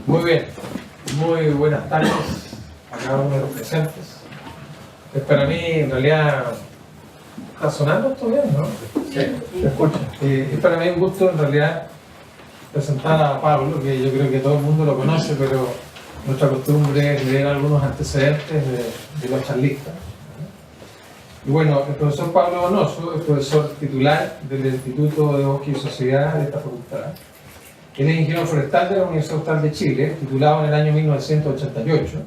Muy bien, muy buenas tardes a cada uno de los presentes. Es para mí, en realidad, ¿está sonando esto bien, no? Sí, se escucha. Es para mí un gusto, en realidad, presentar a Pablo, que yo creo que todo el mundo lo conoce, pero nuestra costumbre es leer algunos antecedentes de los charlistas. Y bueno, el profesor Pablo Donoso es profesor titular del Instituto de Bosque y Sociedad de esta facultad. Él es ingeniero forestal de la Universidad Austral de Chile, titulado en el año 1988,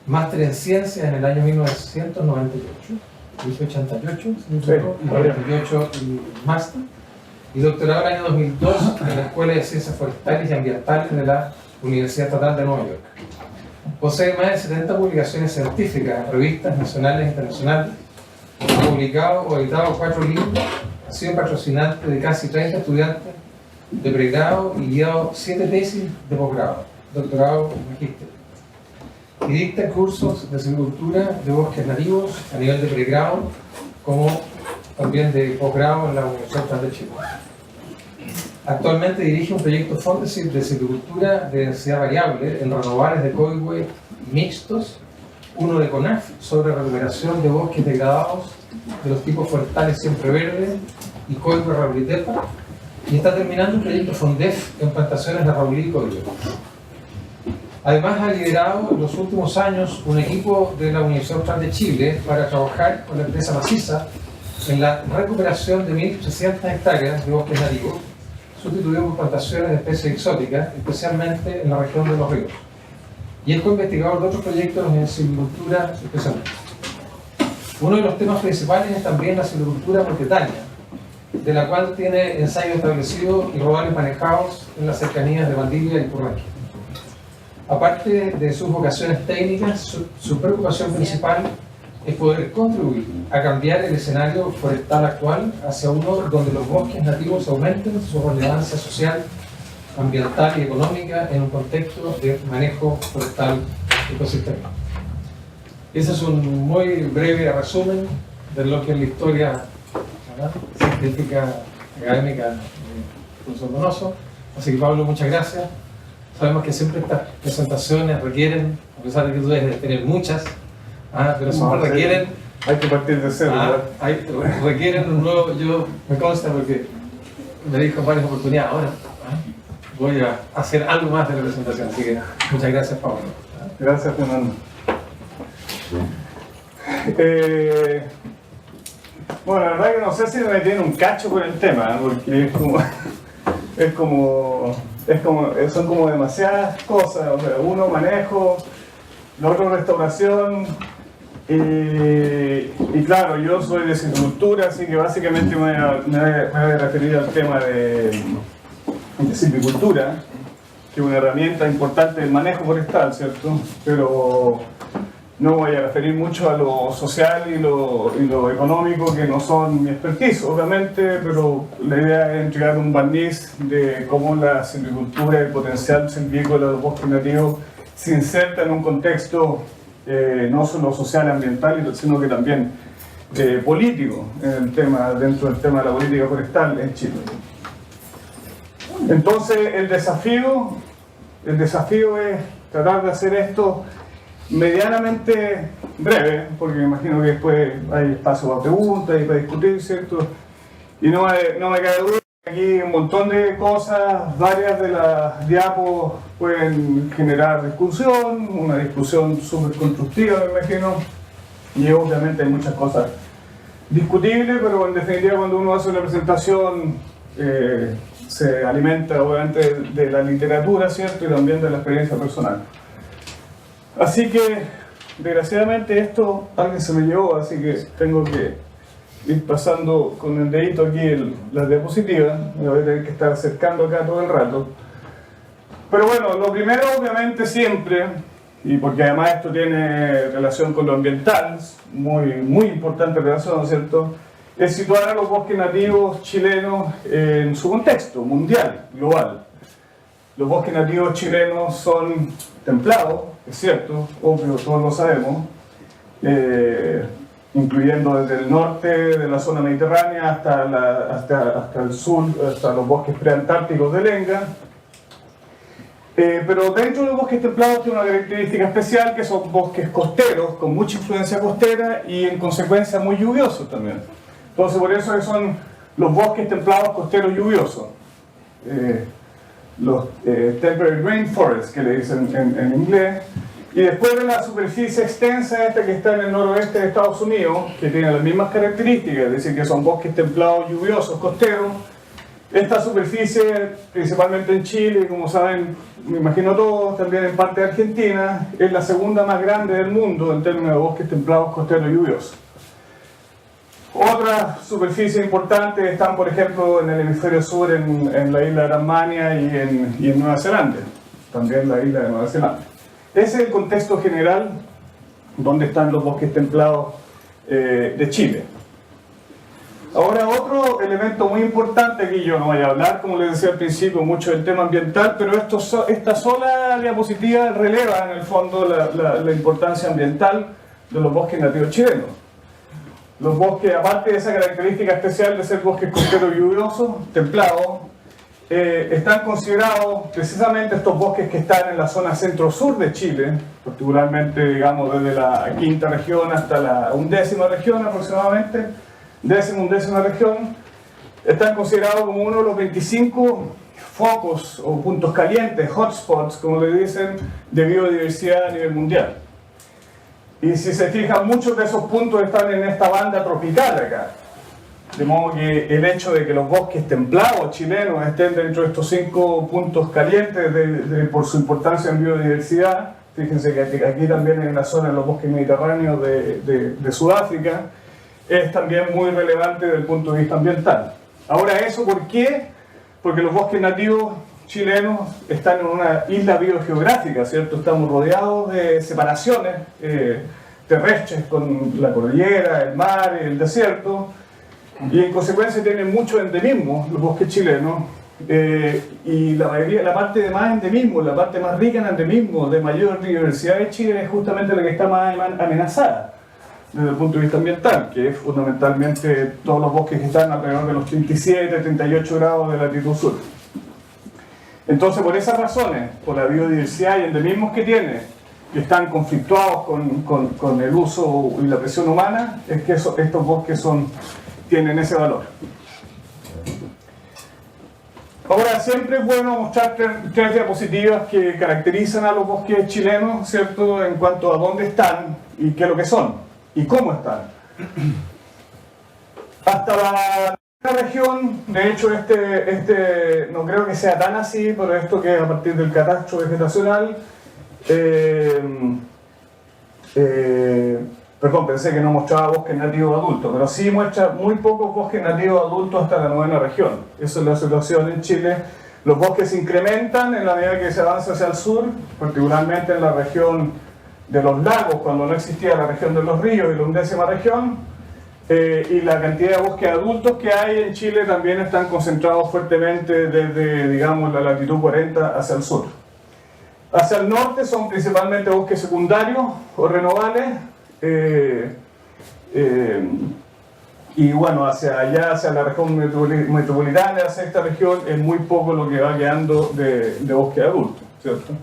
máster en ciencias en el año 1998, dice 88, y 98 y máster, y doctorado en el año 2002 en la Escuela de Ciencias Forestales y Ambientales de la Universidad Estatal de Nueva York. Posee más de 70 publicaciones científicas en revistas nacionales e internacionales, ha publicado o editado 4 libros, ha sido patrocinante de casi 30 estudiantes de pregrado y guiado 7 tesis de posgrado, doctorado y magíster. Y dicta cursos de silvicultura de bosques nativos a nivel de pregrado, como también de posgrado en la Universidad Austral de Chile. Actualmente dirige un proyecto Fondesit de silvicultura de densidad variable en renovables de coihue mixtos, uno de CONAF sobre recuperación de bosques degradados de los tipos forestales siempre verde y coihue raulitepa, y está terminando un proyecto FONDEF en plantaciones de raulí y coihue. Además ha liderado en los últimos años un equipo de la Universidad Austral de Chile para trabajar con la empresa Maciza en la recuperación de 1.300 hectáreas de bosques nativos, sustituidos por plantaciones de especies exóticas, especialmente en la región de los ríos. Y es co-investigador de otros proyectos en silvicultura especialmente. Uno de los temas principales es también la silvicultura propietaria, de la cual tiene ensayos establecidos y rodales manejados en las cercanías de Valdivia y Purranque. Aparte de sus vocaciones técnicas, su preocupación principal es poder contribuir a cambiar el escenario forestal actual hacia uno donde los bosques nativos aumenten su relevancia social, ambiental y económica en un contexto de manejo forestal ecosistémico. Ese es un muy breve resumen de lo que es la historia científica, académica del profesor Donoso. Así que Pablo, muchas gracias. Sabemos que siempre estas presentaciones requieren, a pesar de que tú debes tener muchas, pero siempre requieren... Hay que partir de cero, requieren un nuevo... Yo me consta porque me dijo en varias oportunidades, ahora voy a hacer algo más de la presentación. Así que muchas gracias, Pablo. Gracias, Fernando. Bueno, la verdad que no sé si me tiene un cacho con el tema, porque son como demasiadas cosas. O sea, uno manejo, lo otro restauración, y claro, yo soy de silvicultura, así que básicamente me voy a referir al tema de silvicultura, que es una herramienta importante del manejo forestal, ¿cierto? Pero no voy a referir mucho a lo social y lo económico, que no son mi expertise, obviamente, pero la idea es entregar un barniz de cómo la silvicultura y el potencial silvícola de los bosques nativos se inserta en un contexto no solo social y ambiental, sino que también político, dentro del tema de la política forestal en Chile. Entonces, el desafío es tratar de hacer esto medianamente breve, porque me imagino que después hay espacio para preguntas y para discutir, ¿cierto? Y no me cae duda, aquí un montón de cosas, varias de las diapos pueden generar discusión, una discusión súper constructiva, me imagino, y obviamente hay muchas cosas discutibles, pero en definitiva cuando uno hace una presentación se alimenta obviamente de la literatura, ¿cierto? Y también de la experiencia personal. Así que, desgraciadamente, esto alguien se me llevó, así que tengo que ir pasando con el dedito aquí las diapositivas. Me voy a tener que estar acercando acá todo el rato. Pero bueno, lo primero, obviamente, siempre, y porque además esto tiene relación con lo ambiental, muy importante relación, ¿no es cierto?, es situar a los bosques nativos chilenos en su contexto mundial, global. Los bosques nativos chilenos son templados, es cierto, obvio, todos lo sabemos, incluyendo desde el norte de la zona mediterránea hasta el sur, hasta los bosques preantárticos de Lenga. Pero dentro de los bosques templados tiene una característica especial, que son bosques costeros, con mucha influencia costera y en consecuencia muy lluviosos también. Entonces por eso son los bosques templados costeros lluviosos. Los temperate rainforests, que le dicen en inglés. Y después de la superficie extensa esta que está en el noroeste de Estados Unidos, que tiene las mismas características, es decir, que son bosques templados lluviosos costeros, esta superficie, principalmente en Chile, como saben, me imagino todos, también en parte de Argentina, es la segunda más grande del mundo en términos de bosques templados costeros lluviosos. Otras superficies importantes están, por ejemplo, en el hemisferio sur, en la isla de Tasmania y en Nueva Zelanda, también la isla de Nueva Zelanda. Ese es el contexto general donde están los bosques templados de Chile. Ahora, otro elemento muy importante, aquí yo no voy a hablar, como les decía al principio, mucho del tema ambiental, pero esta sola diapositiva releva en el fondo la importancia ambiental de los bosques nativos chilenos. Los bosques, aparte de esa característica especial de ser bosques costeros lluviosos, templados, están considerados precisamente estos bosques que están en la zona centro-sur de Chile, particularmente, digamos, desde la quinta región hasta la 11ª región aproximadamente, undécima región, están considerados como uno de los 25 focos o puntos calientes, hotspots, como le dicen, de biodiversidad a nivel mundial. Y si se fijan, muchos de esos puntos están en esta banda tropical acá. De modo que el hecho de que los bosques templados chilenos estén dentro de estos 5 puntos calientes por su importancia en biodiversidad, fíjense que aquí también en la zona de los bosques mediterráneos de Sudáfrica, es también muy relevante desde el punto de vista ambiental. Ahora, ¿eso por qué? Porque los bosques nativos chilenos están en una isla biogeográfica, ¿cierto? Estamos rodeados de separaciones terrestres con la cordillera, el mar, el desierto, y en consecuencia tienen mucho endemismo los bosques chilenos, y la parte de más endemismo, la parte más rica en endemismo, de mayor diversidad de Chile, es justamente la que está más amenazada desde el punto de vista ambiental, que es fundamentalmente todos los bosques que están alrededor de los 37, 38 grados de latitud sur. Entonces, por esas razones, por la biodiversidad y endemismos que tiene, que están conflictuados con el uso y la presión humana, es que estos bosques tienen ese valor. Ahora, siempre es bueno mostrar tres diapositivas que caracterizan a los bosques chilenos, ¿cierto?, en cuanto a dónde están y qué es lo que son y cómo están. Hasta la región, de hecho, no creo que sea tan así, pero esto que es a partir del catastro vegetacional, perdón, pensé que no mostraba bosques nativos adultos, pero sí muestra muy pocos bosques nativos adultos hasta la 9ª región. Esa es la situación en Chile. Los bosques se incrementan en la medida que se avanza hacia el sur, particularmente en la región de los lagos, cuando no existía la región de los ríos y la 11ª región, y la cantidad de bosques adultos que hay en Chile también están concentrados fuertemente desde, digamos, la latitud 40 hacia el sur. Hacia el norte son principalmente bosques secundarios o renovales, y bueno, hacia allá, hacia la región metropolitana, hacia esta región, es muy poco lo que va quedando de bosque adulto, ¿cierto?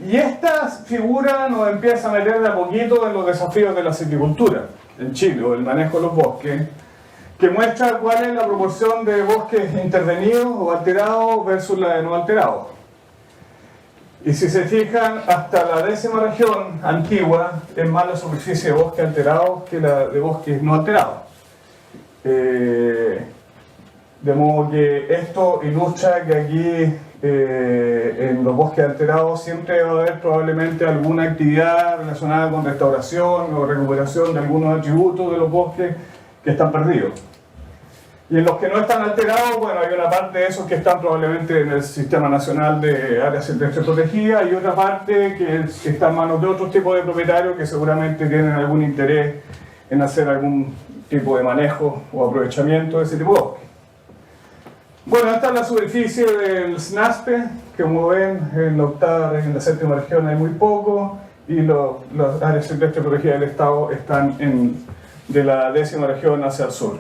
Y esta figura nos empieza a meter de a poquito en los desafíos de la silvicultura en Chile, o el manejo de los bosques, que muestra cuál es la proporción de bosques intervenidos o alterados versus la de no alterados. Y si se fijan, hasta la 10ª región antigua es más la superficie de bosques alterados que la de bosques no alterados. De modo que esto ilustra que aquí en los bosques alterados siempre va a haber probablemente alguna actividad relacionada con restauración o recuperación de algunos atributos de los bosques que están perdidos. Y en los que no están alterados, bueno, hay una parte de esos que están probablemente en el Sistema Nacional de Áreas Silvestres Protegidas y otra parte que está en manos de otros tipos de propietarios que seguramente tienen algún interés en hacer algún tipo de manejo o aprovechamiento de ese tipo de bosque. Bueno, esta es la superficie del SNASPE, que como ven, en la 8ª región, en la 7ª región hay muy poco, y las áreas silvestres protegidas del Estado están de la 10ª región hacia el sur.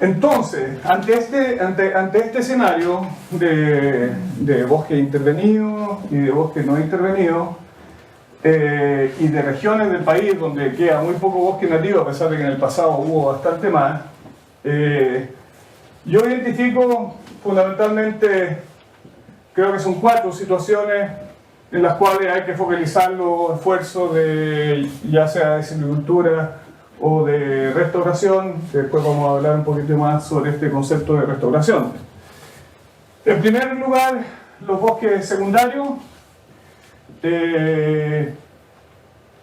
Entonces, ante este escenario de bosque intervenido y de bosque no intervenido, y de regiones del país donde queda muy poco bosque nativo, a pesar de que en el pasado hubo bastante más, yo identifico fundamentalmente, creo que son 4 situaciones en las cuales hay que focalizar los esfuerzos de, ya sea de silvicultura o de restauración, que después vamos a hablar un poquito más sobre este concepto de restauración. En primer lugar, los bosques secundarios.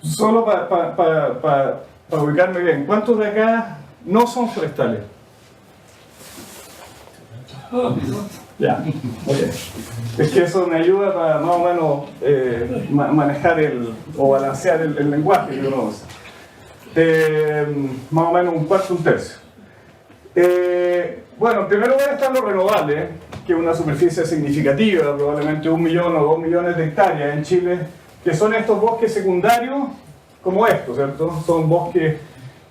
Solo para ubicarme bien, ¿cuántos de acá no son forestales? Ya, okay. Es que eso me ayuda para más o menos manejar o balancear el lenguaje que uno usa. Más o menos un cuarto, un tercio. Bueno, en primer lugar están los renovables, que es una superficie significativa, probablemente 1 millón o 2 millones de hectáreas en Chile, que son estos bosques secundarios como estos, ¿cierto? Son bosques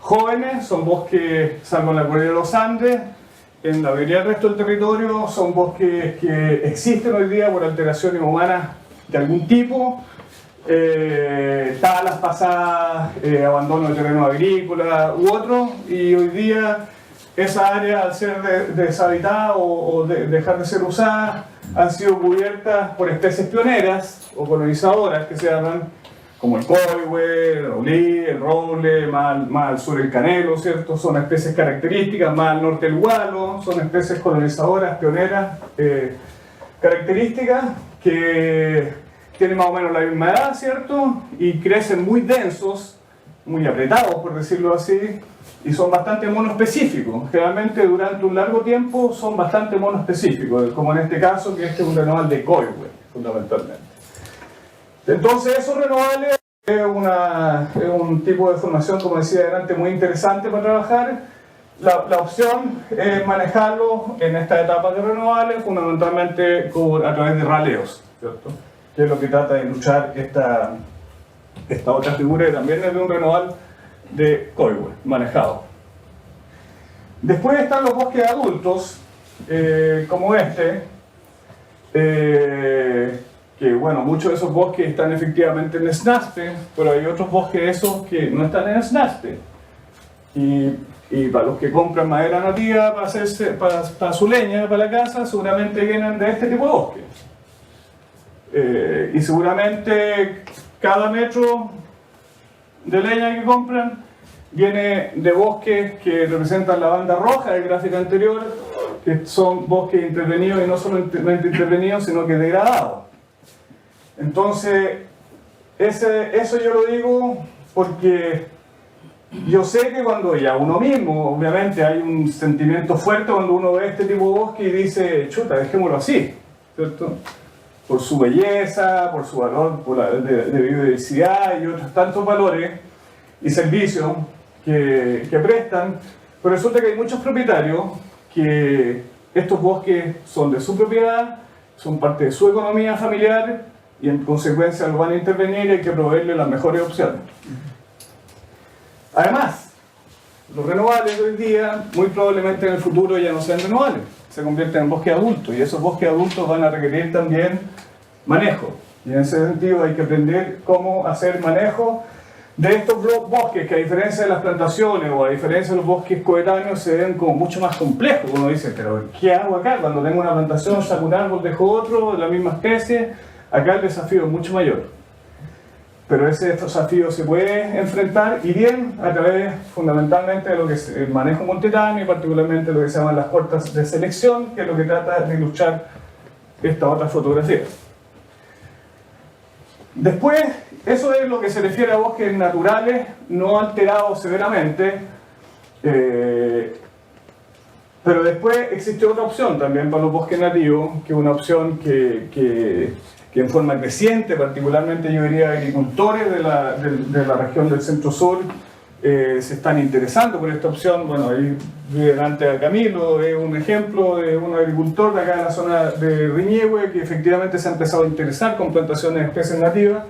jóvenes, son bosques, salvo en la cordillera de los Andes, en la mayoría del resto del territorio, son bosques que existen hoy día por alteraciones humanas de algún tipo, talas pasadas, abandono de terreno agrícola u otro, y hoy día esa área, al ser deshabitada o dejar de ser usada, han sido cubiertas por especies pioneras o colonizadoras que se llaman, como el coihue, el olí, el roble, más al sur el canelo, ¿cierto? Son especies características, más al norte el gualo, son especies colonizadoras, pioneras, características que tienen más o menos la misma edad, ¿cierto? Y crecen muy densos, muy apretados, por decirlo así, y son bastante monoespecíficos. Generalmente durante un largo tiempo son bastante monoespecíficos, como en este caso, que este es un renoval de coihue, fundamentalmente. Entonces esos renovables es un tipo de formación, como decía adelante, muy interesante para trabajar. La opción es manejarlo en esta etapa de renovables, fundamentalmente a través de raleos, ¿cierto? Que es lo que trata de luchar esta otra figura, que también es de un renoval de coihue manejado. Después están los bosques adultos, como este, que bueno, muchos de esos bosques están efectivamente en SNASPE, pero hay otros bosques esos que no están en SNASPE. Y para los que compran madera nativa para su leña, para la casa, seguramente vienen de este tipo de bosques. Y seguramente cada metro de leña que compran viene de bosques que representan la banda roja del gráfico anterior, que son bosques intervenidos y no solamente intervenidos, sino que degradados. Entonces, eso yo lo digo porque yo sé que cuando ya uno mismo, obviamente hay un sentimiento fuerte cuando uno ve este tipo de bosque y dice, chuta, dejémoslo así, ¿cierto? Por su belleza, por su valor de biodiversidad y otros tantos valores y servicios que prestan, pero resulta que hay muchos propietarios que estos bosques son de su propiedad, son parte de su economía familiar y en consecuencia los van a intervenir y hay que proveerle las mejores opciones. Además, los renovables hoy día muy probablemente en el futuro ya no sean renovables, se convierten en bosques adultos y esos bosques adultos van a requerir también manejo. Y en ese sentido hay que aprender cómo hacer manejo de estos bosques que, a diferencia de las plantaciones o a diferencia de los bosques coetáneos, se ven como mucho más complejos. Uno dice, pero ¿qué hago acá? Cuando tengo una plantación, saco un árbol, dejo otro de la misma especie. Acá el desafío es mucho mayor. Pero ese desafío se puede enfrentar y bien a través fundamentalmente de lo que es el manejo montetano y particularmente lo que se llaman las puertas de selección, que es lo que trata de ilustrar esta otra fotografía. Después, eso es lo que se refiere a bosques naturales, no alterados severamente, pero después existe otra opción también para los bosques nativos, que es una opción que en forma creciente, particularmente yo diría agricultores de la región del centro-sur, se están interesando por esta opción. Bueno, ahí vive delante a Camilo, es un ejemplo de un agricultor de acá en la zona de Riñehue que efectivamente se ha empezado a interesar con plantaciones de especies nativas.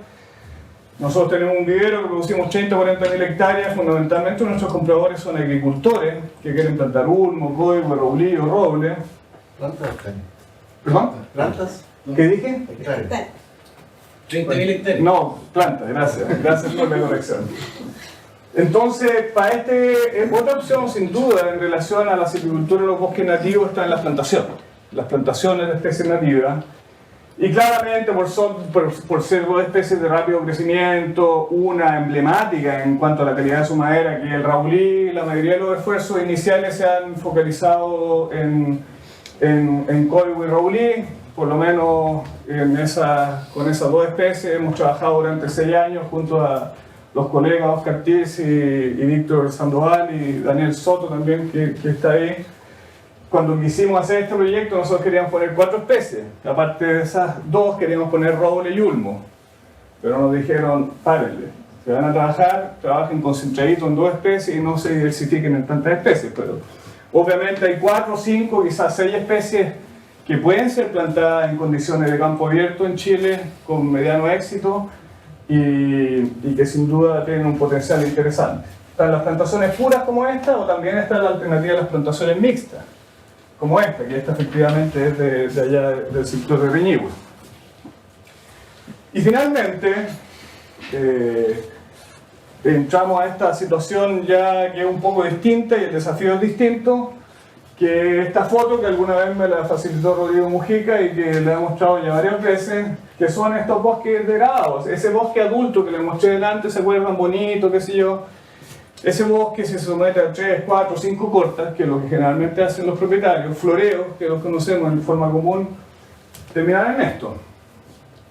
Nosotros tenemos un vivero que producimos 30 o 40 mil hectáreas. Fundamentalmente nuestros compradores son agricultores que quieren plantar ulmo, coigüe, roblillo, roble. ¿Plantas o hectáreas? ¿Perdón? ¿Plantas? ¿Qué dije? Hectáreas. 30.000 hectáreas. No, plantas, gracias. Gracias por la corrección. Entonces, para otra opción, sin duda, en relación a la silvicultura de los bosques nativos, está en las plantaciones. Las plantaciones de especies nativas. Y claramente, por ser dos especies de rápido crecimiento, una emblemática en cuanto a la calidad de su madera, que es el raulí, la mayoría de los esfuerzos iniciales se han focalizado en coigüe y raulí. Por lo menos con esas dos especies hemos trabajado durante 6 años junto a los colegas Oscar Tirsi y Víctor Sandoval y Daniel Soto también, que está ahí. Cuando quisimos hacer este proyecto, nosotros queríamos poner 4 especies. Aparte de esas 2, queríamos poner roble y ulmo. Pero nos dijeron, párenle, si van a trabajar, trabajen concentradito en 2 especies y no se diversifiquen en tantas especies. Pero obviamente hay 4, 5, quizás 6 especies que pueden ser plantadas en condiciones de campo abierto en Chile con mediano éxito y que sin duda tienen un potencial interesante. Están las plantaciones puras como esta, o también está la alternativa de las plantaciones mixtas, como esta, que esta efectivamente es de allá del sector de Reñihue. Y finalmente, entramos a esta situación ya que es un poco distinta y el desafío es distinto, que esta foto que alguna vez me la facilitó Rodrigo Mujica y que le he mostrado ya varias veces, que son estos bosques degradados. Ese bosque adulto que les mostré delante, ¿se acuerdan? Bonito, qué sé yo. Ese bosque se somete a 3, 4, 5 cortas, que es lo que generalmente hacen los propietarios, floreos, que los conocemos en forma común, terminan en esto.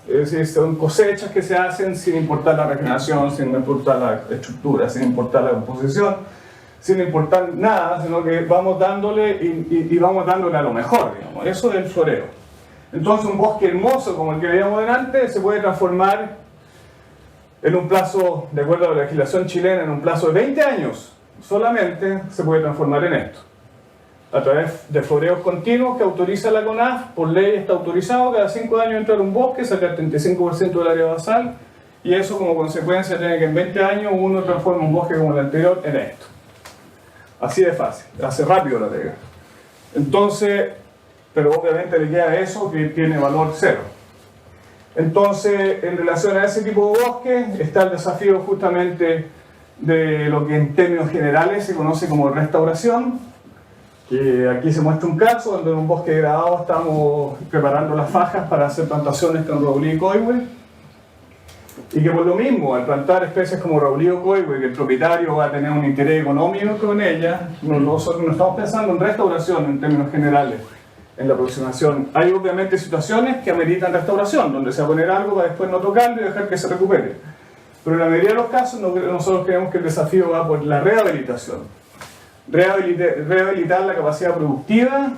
Es decir, son cosechas que se hacen sin importar la regeneración, sin importar la estructura, sin importar la composición, sin importar nada, sino que vamos dándole y vamos dándole a lo mejor, digamos. Eso es el floreo. Entonces un bosque hermoso como el que veíamos delante se puede transformar en un plazo, de acuerdo a la legislación chilena, en un plazo de 20 años solamente se puede transformar en esto. A través de floreos continuos que autoriza la CONAF, por ley está autorizado cada 5 años entrar a un bosque, sacar 35% del área basal, y eso como consecuencia tiene que en 20 años uno transforma un bosque como el anterior en esto. Así de fácil, hace rápido la pega. Entonces, pero obviamente le queda eso que tiene valor cero. Entonces, en relación a ese tipo de bosque, está el desafío justamente de lo que en términos generales se conoce como restauración, que aquí se muestra un caso donde en un bosque degradado estamos preparando las fajas para hacer plantaciones con roblí y coigüe, y que por lo mismo, al plantar especies como roblí o coigüe, que el propietario va a tener un interés económico con ellas, nosotros no estamos pensando en restauración en términos generales. En la aproximación hay obviamente situaciones que ameritan restauración, donde se va a poner algo para después no tocarlo y dejar que se recupere. Pero en la mayoría de los casos nosotros creemos que el desafío va por la rehabilitación. Rehabilitar la capacidad productiva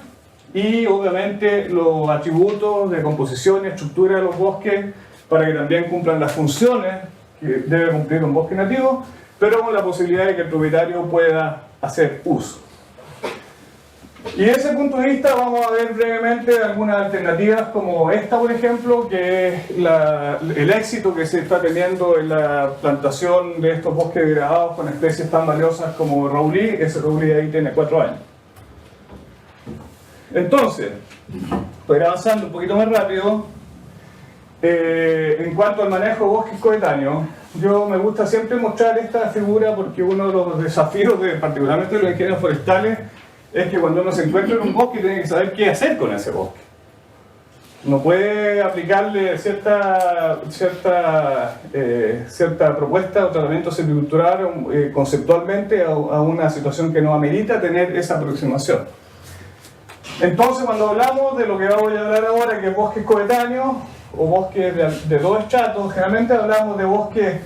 y obviamente los atributos de composición y estructura de los bosques para que también cumplan las funciones que debe cumplir un bosque nativo, pero con la posibilidad de que el propietario pueda hacer uso. Y desde ese punto de vista vamos a ver brevemente algunas alternativas como esta, por ejemplo, que es el éxito que se está teniendo en la plantación de estos bosques degradados con especies tan valiosas como roblí. Ese roblí ahí tiene 4 años. Entonces, para ir avanzando un poquito más rápido, en cuanto al manejo de bosques coetáneos, yo me gusta siempre mostrar esta figura porque uno de los desafíos, particularmente de los ingenieros forestales, es que cuando uno se encuentra en un bosque tiene que saber qué hacer con ese bosque. No puede aplicarle cierta propuesta o tratamiento silvicultural conceptualmente a una situación que no amerita tener esa aproximación. Entonces, cuando hablamos de lo que voy a hablar ahora, que es bosques coetáneos o bosques de 2 estratos, generalmente hablamos de bosques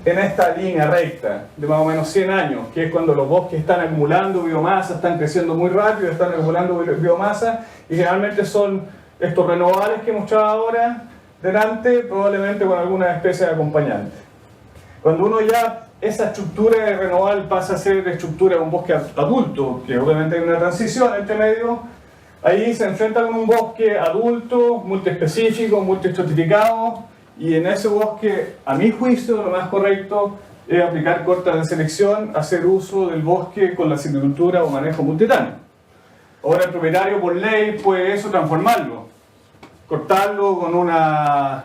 en esta línea recta de más o menos 100 años, que es cuando los bosques están acumulando biomasa, están creciendo muy rápido, están acumulando biomasa, y generalmente son estos renovables que he mostrado ahora delante, probablemente con alguna especie de acompañante. Cuando uno ya, esa estructura de renoval pasa a ser de estructura de un bosque adulto, que obviamente hay una transición entre medio, ahí se enfrenta con un bosque adulto, multiespecífico, multiestratificado, y en ese bosque, a mi juicio, lo más correcto es aplicar cortas de selección, hacer uso del bosque con la silvicultura o manejo multitáneo. Ahora el propietario por ley puede eso transformarlo, cortarlo con una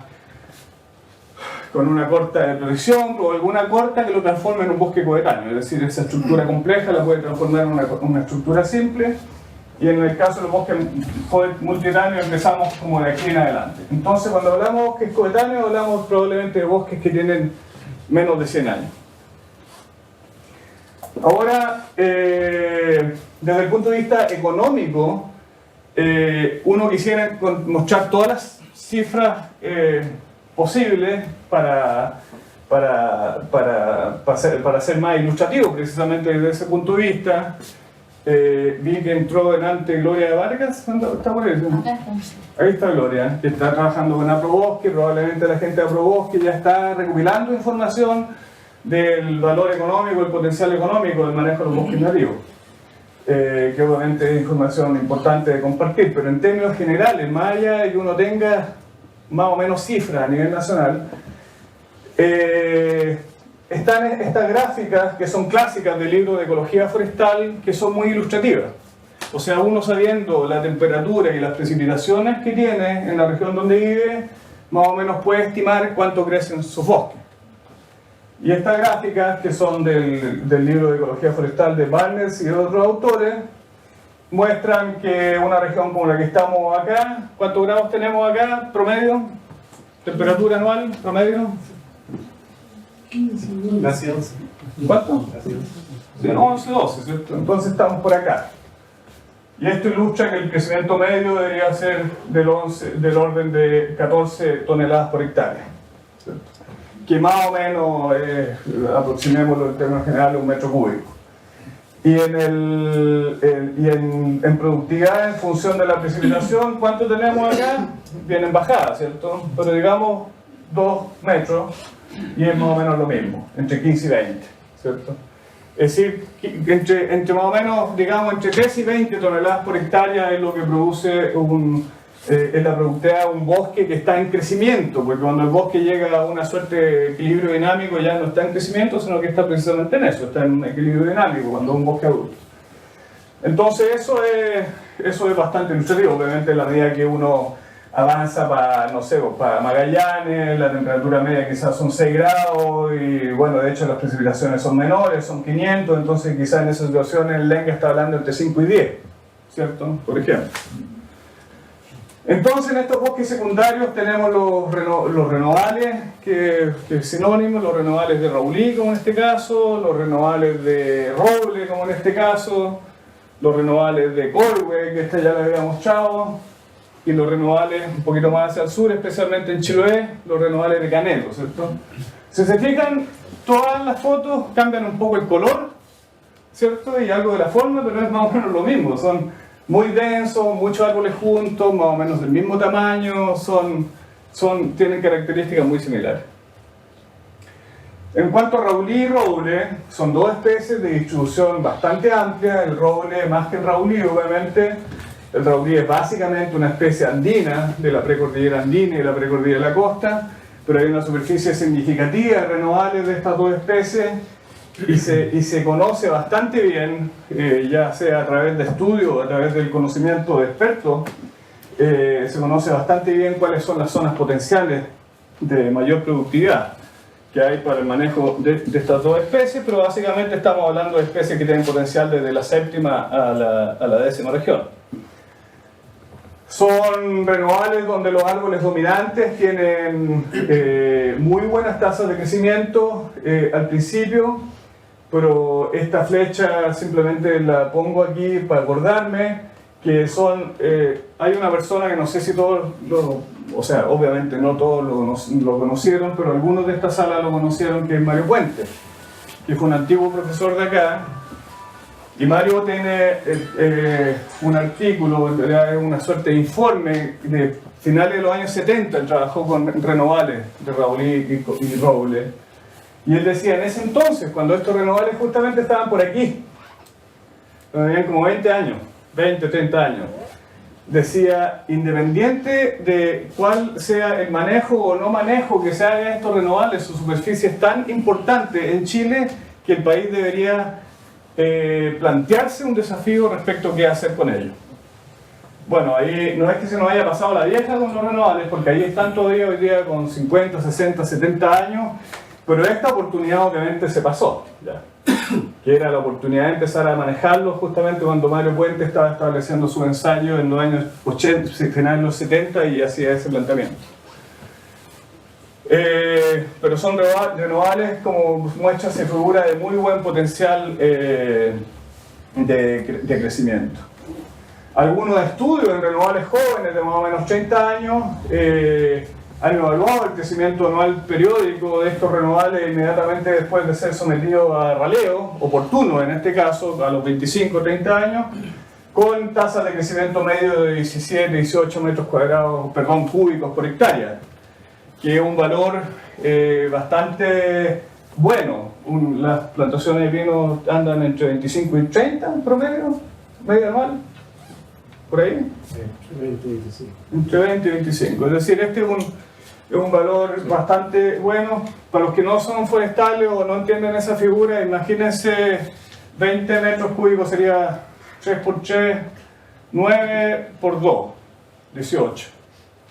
corta de protección o alguna corta que lo transforme en un bosque coetáneo, es decir, esa estructura compleja la puede transformar en una estructura simple, y en el caso de los bosques multitáneos empezamos como de aquí en adelante. Entonces cuando hablamos de bosques coetáneos hablamos probablemente de bosques que tienen menos de 100 años. Ahora, desde el punto de vista económico, uno quisiera mostrar todas las cifras posibles para ser más ilustrativo, precisamente desde ese punto de vista. Vi que entró delante Gloria de Vargas. ¿Está por ahí? Ahí está Gloria, que está trabajando con Aprobosque. Probablemente la gente de Aprobosque ya está recopilando información del valor económico, el potencial económico del manejo de los bosques nativos, que obviamente es información importante de compartir, pero en términos generales, más allá de que uno tenga más o menos cifras a nivel nacional, están estas gráficas que son clásicas del libro de ecología forestal, que son muy ilustrativas. O sea, uno sabiendo la temperatura y las precipitaciones que tiene en la región donde vive, más o menos puede estimar cuánto crecen sus bosques. Y estas gráficas, que son del libro de ecología forestal de Barnes y de otros autores, muestran que una región como la que estamos acá, ¿cuántos grados tenemos acá? Promedio, temperatura anual, promedio. Casi 11. ¿Cuánto? Casi 11. Sí, 11, 12, ¿cierto? Entonces estamos por acá. Y esto ilustra que el crecimiento medio debería ser del orden de 14 toneladas por hectárea, ¿cierto? Que más o menos, aproximémoslo en términos generales, 1 metro cúbico. Y en productividad, en función de la precipitación, ¿cuánto tenemos acá? Viene en bajada, ¿cierto? Pero digamos 2 metros, y es más o menos lo mismo, entre 15 y 20, ¿cierto? Es decir, entre más o menos, digamos, entre 13 y 20 toneladas por hectárea es lo que produce es la productividad de un bosque que está en crecimiento, porque cuando el bosque llega a una suerte de equilibrio dinámico ya no está en crecimiento, sino que está precisamente en eso, está en un equilibrio dinámico cuando es un bosque adulto. Entonces eso es bastante ilustrativo. Obviamente en la medida que uno avanza para, no sé, para Magallanes, la temperatura media quizás son 6 grados y bueno, de hecho las precipitaciones son menores, son 500, entonces quizás en esas situaciones el Lenga está hablando entre 5 y 10, ¿cierto? Por ejemplo. Entonces en estos bosques secundarios tenemos los renovales, que es sinónimo, los renovales de Raulí como en este caso, los renovales de roble como en este caso, los renovales de Corwe, que este ya lo había mostrado, y los renovales un poquito más hacia el sur, especialmente en Chiloé, los renovales de Canelo, ¿cierto? Si se fijan, todas las fotos cambian un poco el color, ¿cierto? Y algo de la forma, pero es más o menos lo mismo, son muy densos, muchos árboles juntos, más o menos del mismo tamaño, tienen características muy similares. En cuanto a Raulí y roble, son dos especies de distribución bastante amplia, el roble más que el Raulí, obviamente. El Raulí es básicamente una especie andina, de la precordillera andina y de la precordillera de la costa, pero hay una superficie significativa de renovales de estas dos especies, y se conoce bastante bien, ya sea a través de estudios o a través del conocimiento de expertos, se conoce bastante bien cuáles son las zonas potenciales de mayor productividad que hay para el manejo de estas dos especies, pero básicamente estamos hablando de especies que tienen potencial desde la séptima a la 10ª región. Son renovales donde los árboles dominantes tienen muy buenas tasas de crecimiento al principio, pero esta flecha simplemente la pongo aquí para acordarme que hay una persona que no sé si todos o sea, obviamente no todos lo conocieron, pero algunos de esta sala lo conocieron, que es Mario Puente, que fue un antiguo profesor de acá. Y Mario tiene un artículo, en realidad es una suerte de informe de finales de los años 70, él trabajó con renovales de Raulí y roble. Y él decía, en ese entonces, cuando estos renovales justamente estaban por aquí, tenían como 20 años, 20, 30 años, decía, independiente de cuál sea el manejo o no manejo que se haga de estos renovables, su superficie es tan importante en Chile que el país debería plantearse un desafío respecto a qué hacer con ello. Bueno, ahí no es que se nos haya pasado la vieja con los renovables, porque ahí están todavía hoy día con 50, 60, 70 años, pero esta oportunidad obviamente se pasó, ya, que era la oportunidad de empezar a manejarlo justamente cuando Mario Puente estaba estableciendo su ensayo en los años 80, finales de los 70 y hacía ese planteamiento. Pero son renovables, como muestra, se figura de muy buen potencial de crecimiento. Algunos estudios en renovables jóvenes de más o menos 30 años han evaluado el crecimiento anual periódico de estos renovables inmediatamente después de ser sometidos a raleo, oportuno en este caso, a los 25 o 30 años, con tasas de crecimiento medio de 17, 18 metros cuadrados, cúbicos por hectárea, que es un valor bastante bueno. Las plantaciones de vino andan entre 25 y 30 en promedio, medio anual. ¿Por ahí? Sí, 20 y 25. Entre 20 y 25. Es decir, este es un valor bastante bueno. Para los que no son forestales o no entienden esa figura, imagínense 20 metros cúbicos sería 3 por 3, 9 por 2, 18.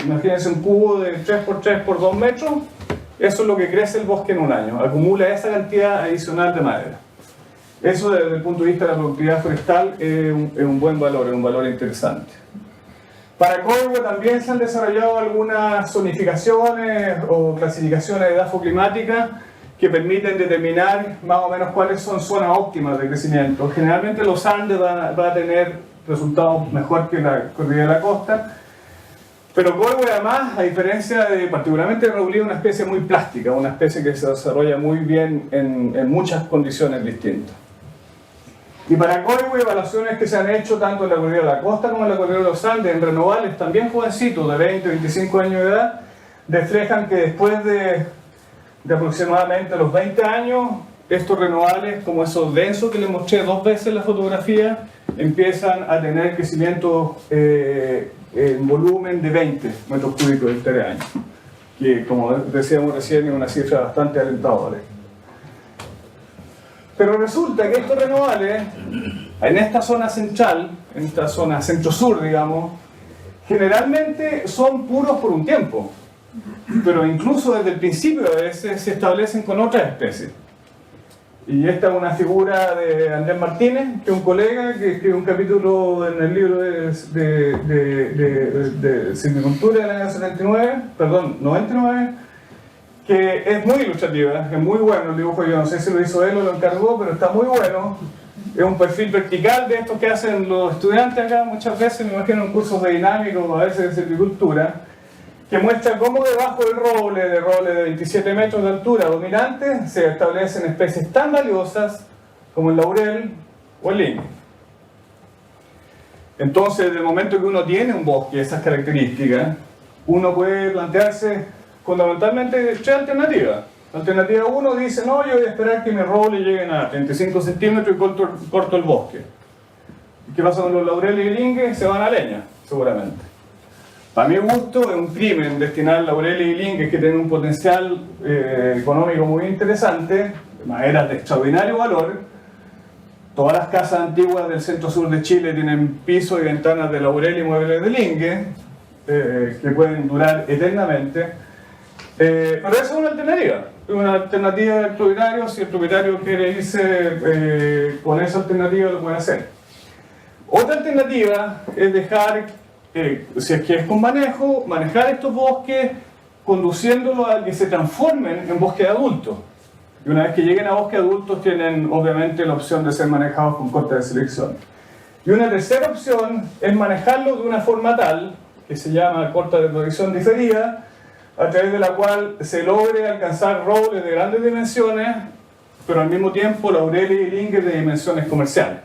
Imagínense un cubo de 3 por 3 por 2 metros. Eso es lo que crece el bosque en un año. Acumula esa cantidad adicional de madera. Eso desde el punto de vista de la productividad forestal es un buen valor, es un valor interesante. Para Coihue también se han desarrollado algunas zonificaciones o clasificaciones de edafo climática que permiten determinar más o menos cuáles son zonas óptimas de crecimiento. Generalmente los Andes va a tener resultados mejor que la cordillera de la costa, pero Coihue además, a diferencia de particularmente de Raulí, es una especie muy plástica, una especie que se desarrolla muy bien en muchas condiciones distintas. Y para Coihue, evaluaciones que se han hecho tanto en la cordillera de la costa como en la cordillera de los Andes, en renovables también jovencitos de 20, 25 años de edad, reflejan que después de aproximadamente los 20 años, estos renovables, como esos densos que les mostré 2 veces en la fotografía, empiezan a tener crecimiento en volumen de 20 metros cúbicos de hectárea año, que como decíamos recién es una cifra bastante alentadora. Pero resulta que estos renovables, en esta zona central, en esta zona centro-sur, digamos, generalmente son puros por un tiempo, pero incluso desde el principio a veces se establecen con otras especies. Y esta es una figura de Andrés Martínez, que es un colega que escribió un capítulo en el libro de silvicultura del año 99, que es muy ilustrativa, es muy bueno el dibujo. Yo no sé si lo hizo él o lo encargó, pero está muy bueno. Es un perfil vertical de estos que hacen los estudiantes acá muchas veces, me imagino en cursos de dinámica o a veces de silvicultura, que muestra cómo debajo del roble de 27 metros de altura dominante se establecen especies tan valiosas como el laurel o el lingue. Entonces, desde el momento que uno tiene un bosque de esas características, uno puede plantearse fundamentalmente 3 alternativas. Alternativa 1 dice, no, yo voy a esperar que mis robles lleguen a 35 centímetros y corto el bosque. ¿Qué pasa con los laureles y lingues? Se van a leña, seguramente. Para mi gusto es un crimen destinar laureles y lingues que tienen un potencial económico muy interesante, maderas de extraordinario valor. Todas las casas antiguas del centro-sur de Chile tienen pisos y ventanas de laurel y muebles de lingue, que pueden durar eternamente. Pero esa es una alternativa del propietario. Si el propietario quiere irse con esa alternativa, lo puede hacer. Otra alternativa es dejar, si es que es con manejar estos bosques conduciéndolos a que se transformen en bosques adultos. Y una vez que lleguen a bosques adultos tienen obviamente la opción de ser manejados con corte de selección. Y una tercera opción es manejarlos de una forma tal, que se llama corta de producción diferida, a través de la cual se logre alcanzar robles de grandes dimensiones, pero al mismo tiempo laureles y lingues de dimensiones comerciales,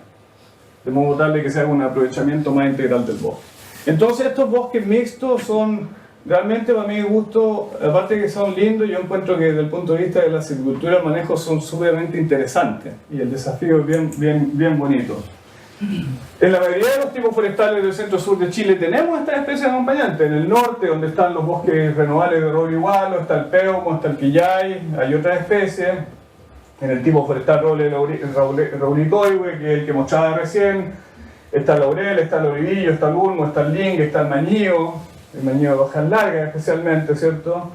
de modo tal de que se haga un aprovechamiento más integral del bosque. Entonces estos bosques mixtos son realmente, para mi gusto, aparte de que son lindos, yo encuentro que desde el punto de vista de la silvicultura el manejo son sumamente interesantes y el desafío es bien bonito. En la mayoría de los tipos forestales del centro-sur de Chile tenemos estas especies acompañantes. En el norte, donde están los bosques renovables de roble igualo, está el peumo, está el quillay, hay otras especies. En el tipo forestal roble raulicoide, que es el que mostraba recién, está el laurel, está el olivillo, está el ulmo, está el lingue, está el mañío de hojas largas especialmente, ¿cierto?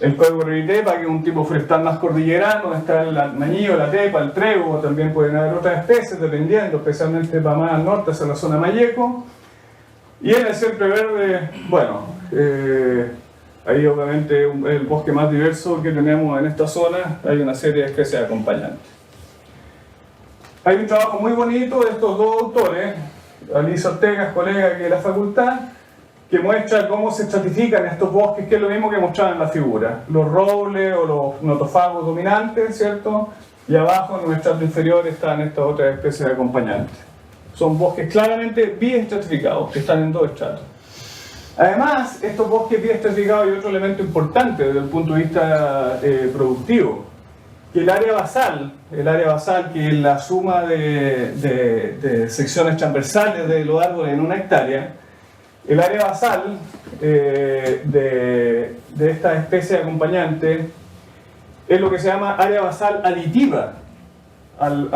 El coigüe ribitepa, que es un tipo forestal más cordillerano, está el mañío, la tepa, el trego, también pueden haber otras especies, dependiendo, especialmente para más al norte, hacia la zona Mayeco. Y en el siempre verde, bueno, ahí obviamente es el bosque más diverso que tenemos en esta zona, hay una serie de especies acompañantes. Hay un trabajo muy bonito de estos dos autores, Alicia Ortega, colega aquí de la facultad, que muestra cómo se estratifican estos bosques, que es lo mismo que mostraba en la figura. Los robles o los notofagos dominantes, ¿cierto? Y abajo, en el estrato inferior, están estas otras especies de acompañantes. Son bosques claramente biestratificados, que están en dos estratos. Además, estos bosques biestratificados hay otro elemento importante desde el punto de vista productivo, que el área basal, que es la suma de secciones transversales de los árboles en una hectárea, el área basal de esta especie acompañante es lo que se llama área basal aditiva al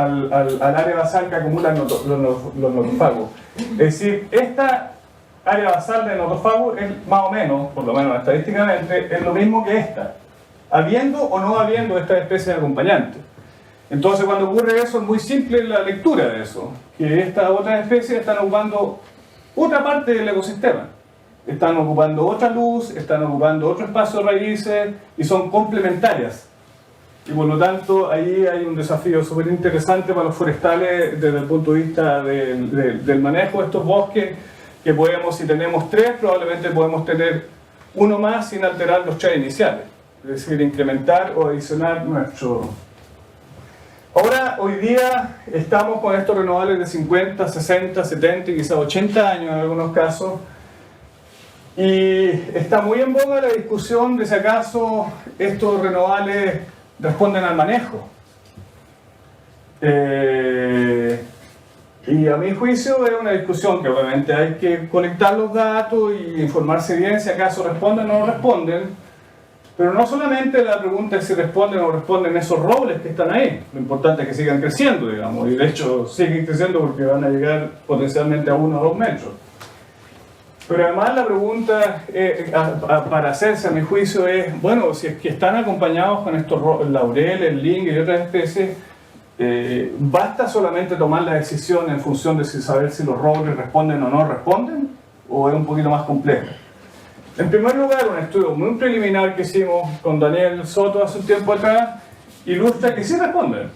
área basal que acumulan los notofagos. Es decir, esta área basal de notofagos es más o menos, por lo menos estadísticamente, es lo mismo que esta, habiendo o no habiendo esta especie de acompañante. Entonces, cuando ocurre eso, es muy simple la lectura de eso, que estas otras especies están ocupando otra parte del ecosistema. Están ocupando otra luz, están ocupando otro espacio de raíces y son complementarias. Y por lo tanto, ahí hay un desafío súper interesante para los forestales desde el punto de vista del manejo de estos bosques, que podemos, si tenemos tres, probablemente podemos tener uno más sin alterar los tres iniciales. Es decir, incrementar o adicionar nuestro... Ahora, hoy día, estamos con estos renovables de 50, 60, 70 y quizás 80 años en algunos casos. Y está muy en boga la discusión de si acaso estos renovables responden al manejo. Y a mi juicio es una discusión que obviamente hay que colectar los datos y informarse bien si acaso responden o no responden. Pero no solamente la pregunta es si responden o no responden esos robles que están ahí. Lo importante es que sigan creciendo, digamos, y de hecho siguen creciendo porque van a llegar potencialmente a 1 o 2 metros. Pero además la pregunta para hacerse, a mi juicio, es, bueno, si es que están acompañados con estos laureles, lingue y otras especies, ¿basta solamente tomar la decisión en función de saber si los robles responden o no responden? ¿O es un poquito más complejo? En primer lugar, un estudio muy preliminar que hicimos con Daniel Soto hace un tiempo atrás ilustra que sí responden.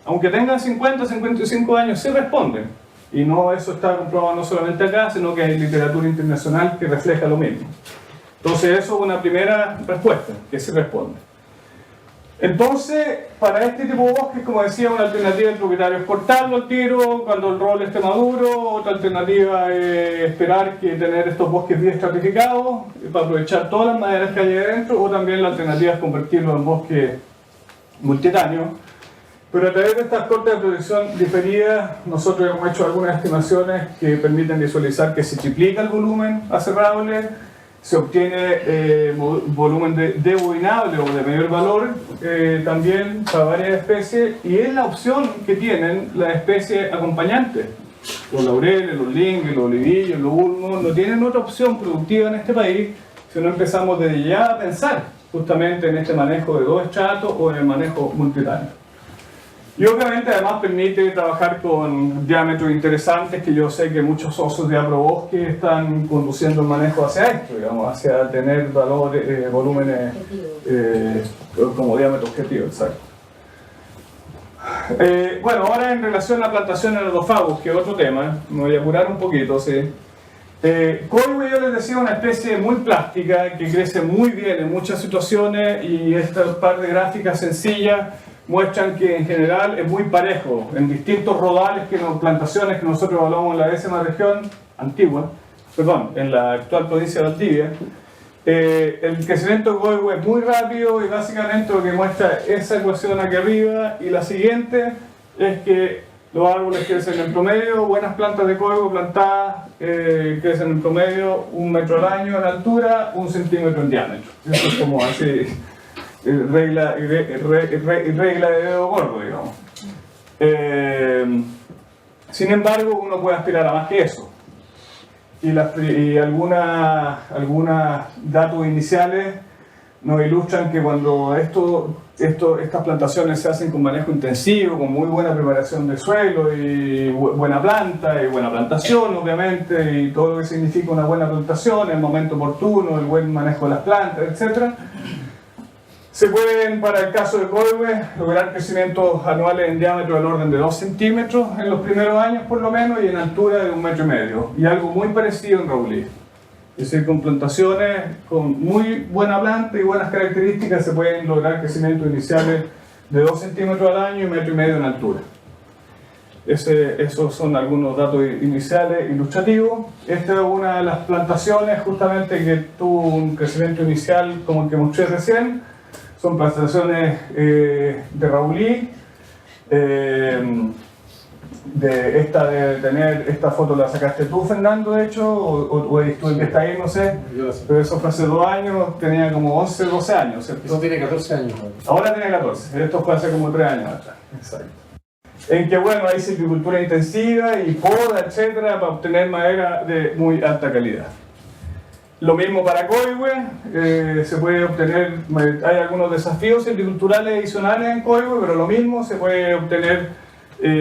Aunque tengan 50, 55 años, sí responden. Y no, eso está comprobado no solamente acá, sino que hay literatura internacional que refleja lo mismo. Entonces, eso es una primera respuesta, que sí responde. Entonces, para este tipo de bosques, como decía, una alternativa del propietario es cortarlo al tiro cuando el roble esté maduro. Otra alternativa es esperar que tener estos bosques bien estratificados para aprovechar todas las maderas que hay adentro, o también la alternativa es convertirlo en bosque multitáneo. Pero a través de estas cortes de producción diferidas, nosotros hemos hecho algunas estimaciones que permiten visualizar que se triplica el volumen aserrable, se obtiene volumen debobinable o de mayor valor también para varias especies, y es la opción que tienen las especies acompañantes. Los laureles, los lingues, los olivillos, los ulmos no tienen otra opción productiva en este país si no empezamos desde ya a pensar justamente en este manejo de 2 estratos o en el manejo multitáneo. Y obviamente además permite trabajar con diámetros interesantes, que yo sé que muchos socios de Aprobosque están conduciendo el manejo hacia esto, digamos, hacia tener valores, volúmenes como diámetro objetivo, exacto. Bueno, ahora en relación a la plantación en notofagos, que es otro tema, me voy a apurar un poquito, sí. Coigüe, yo les decía, una especie muy plástica que crece muy bien en muchas situaciones, y estas par de gráficas sencillas muestran que en general es muy parejo en distintos rodales, plantaciones que nosotros evaluamos en la 10ª región antigua, en la actual provincia de Valdivia. El crecimiento de coigüe es muy rápido, y básicamente lo que muestra esa ecuación aquí arriba, y la siguiente es que Los árboles crecen en promedio, buenas plantas de coigo plantadas crecen en promedio 1 metro al año en altura, 1 centímetro en diámetro. Eso es como así, regla de dedo gordo, digamos. Sin embargo, uno puede aspirar a más que eso. Y algunos datos iniciales nos ilustran que cuando estas plantaciones se hacen con manejo intensivo, con muy buena preparación de suelo y buena planta y buena plantación, obviamente, y todo lo que significa una buena plantación, el momento oportuno, el buen manejo de las plantas, etc., se pueden, para el caso de coigüe, lograr crecimientos anuales en diámetro del orden de 2 centímetros en los primeros años por lo menos, y en altura de 1,5 metros, y algo muy parecido en Raulí. Es decir, con plantaciones con muy buena planta y buenas características se pueden lograr crecimientos iniciales de 2 centímetros al año y 1,5 metros en altura. Esos son algunos datos iniciales ilustrativos. Esta es una de las plantaciones justamente que tuvo un crecimiento inicial como el que mostré recién. Son plantaciones de Raulí. Esta foto la sacaste tú, Fernando, de hecho, o eres tú el que está ahí, no sé. Yo la sé. Pero eso fue hace 2 años, tenía como 11, 12 años, ¿cierto? Eso tiene 14 años. Ahora tiene 14, esto fue hace como 3 años atrás. Exacto. En que, bueno, hay silvicultura intensiva y poda, etcétera, para obtener madera de muy alta calidad. Lo mismo para coigüe, se puede obtener, hay algunos desafíos silviculturales adicionales en coigüe, pero lo mismo, se puede obtener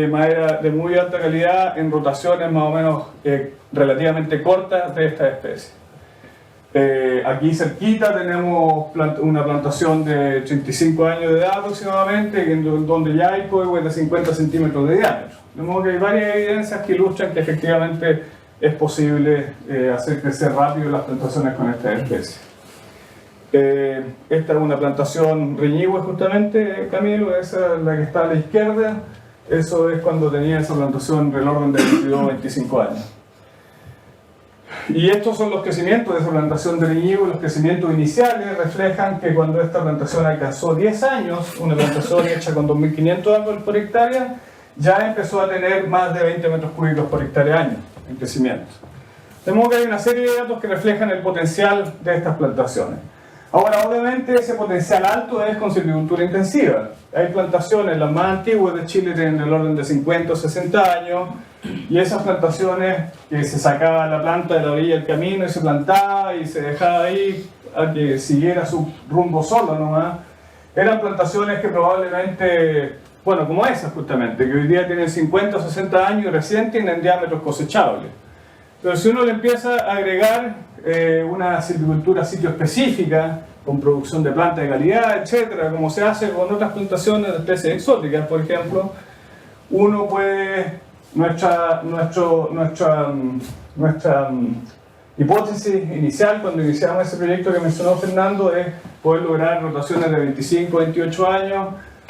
madera de muy alta calidad en rotaciones más o menos relativamente cortas de esta especie. Aquí cerquita tenemos una plantación de 35 años de edad aproximadamente, donde ya hay coigüe de 50 centímetros de diámetro. De modo que hay varias evidencias que ilustran que efectivamente es posible hacer crecer rápido las plantaciones con esta especie. Esta es una plantación riñigüe justamente, Camilo, esa es la que está a la izquierda. Eso es cuando tenía esa plantación del orden de 22-25 años. Y estos son los crecimientos de esa plantación de riñigüe. Los crecimientos iniciales reflejan que cuando esta plantación alcanzó 10 años, una plantación hecha con 2.500 árboles por hectárea, ya empezó a tener más de 20 metros cúbicos por hectárea año en crecimiento. De modo que hay una serie de datos que reflejan el potencial de estas plantaciones. Ahora, obviamente, ese potencial alto es con silvicultura intensiva. Hay plantaciones, las más antiguas de Chile tienen el orden de 50 o 60 años, y esas plantaciones que se sacaba la planta de la orilla del camino y se plantaba y se dejaba ahí a que siguiera su rumbo solo nomás, eran plantaciones que probablemente, bueno, como esas justamente, que hoy día tienen 50 o 60 años y recién tienen diámetros cosechables. Pero si uno le empieza a agregar una silvicultura sitio específica, con producción de planta de calidad, etcétera, como se hace con otras plantaciones de especies exóticas, por ejemplo, uno puede, nuestra hipótesis inicial cuando iniciamos ese proyecto que mencionó Fernando es poder lograr rotaciones de 25 a 28 años.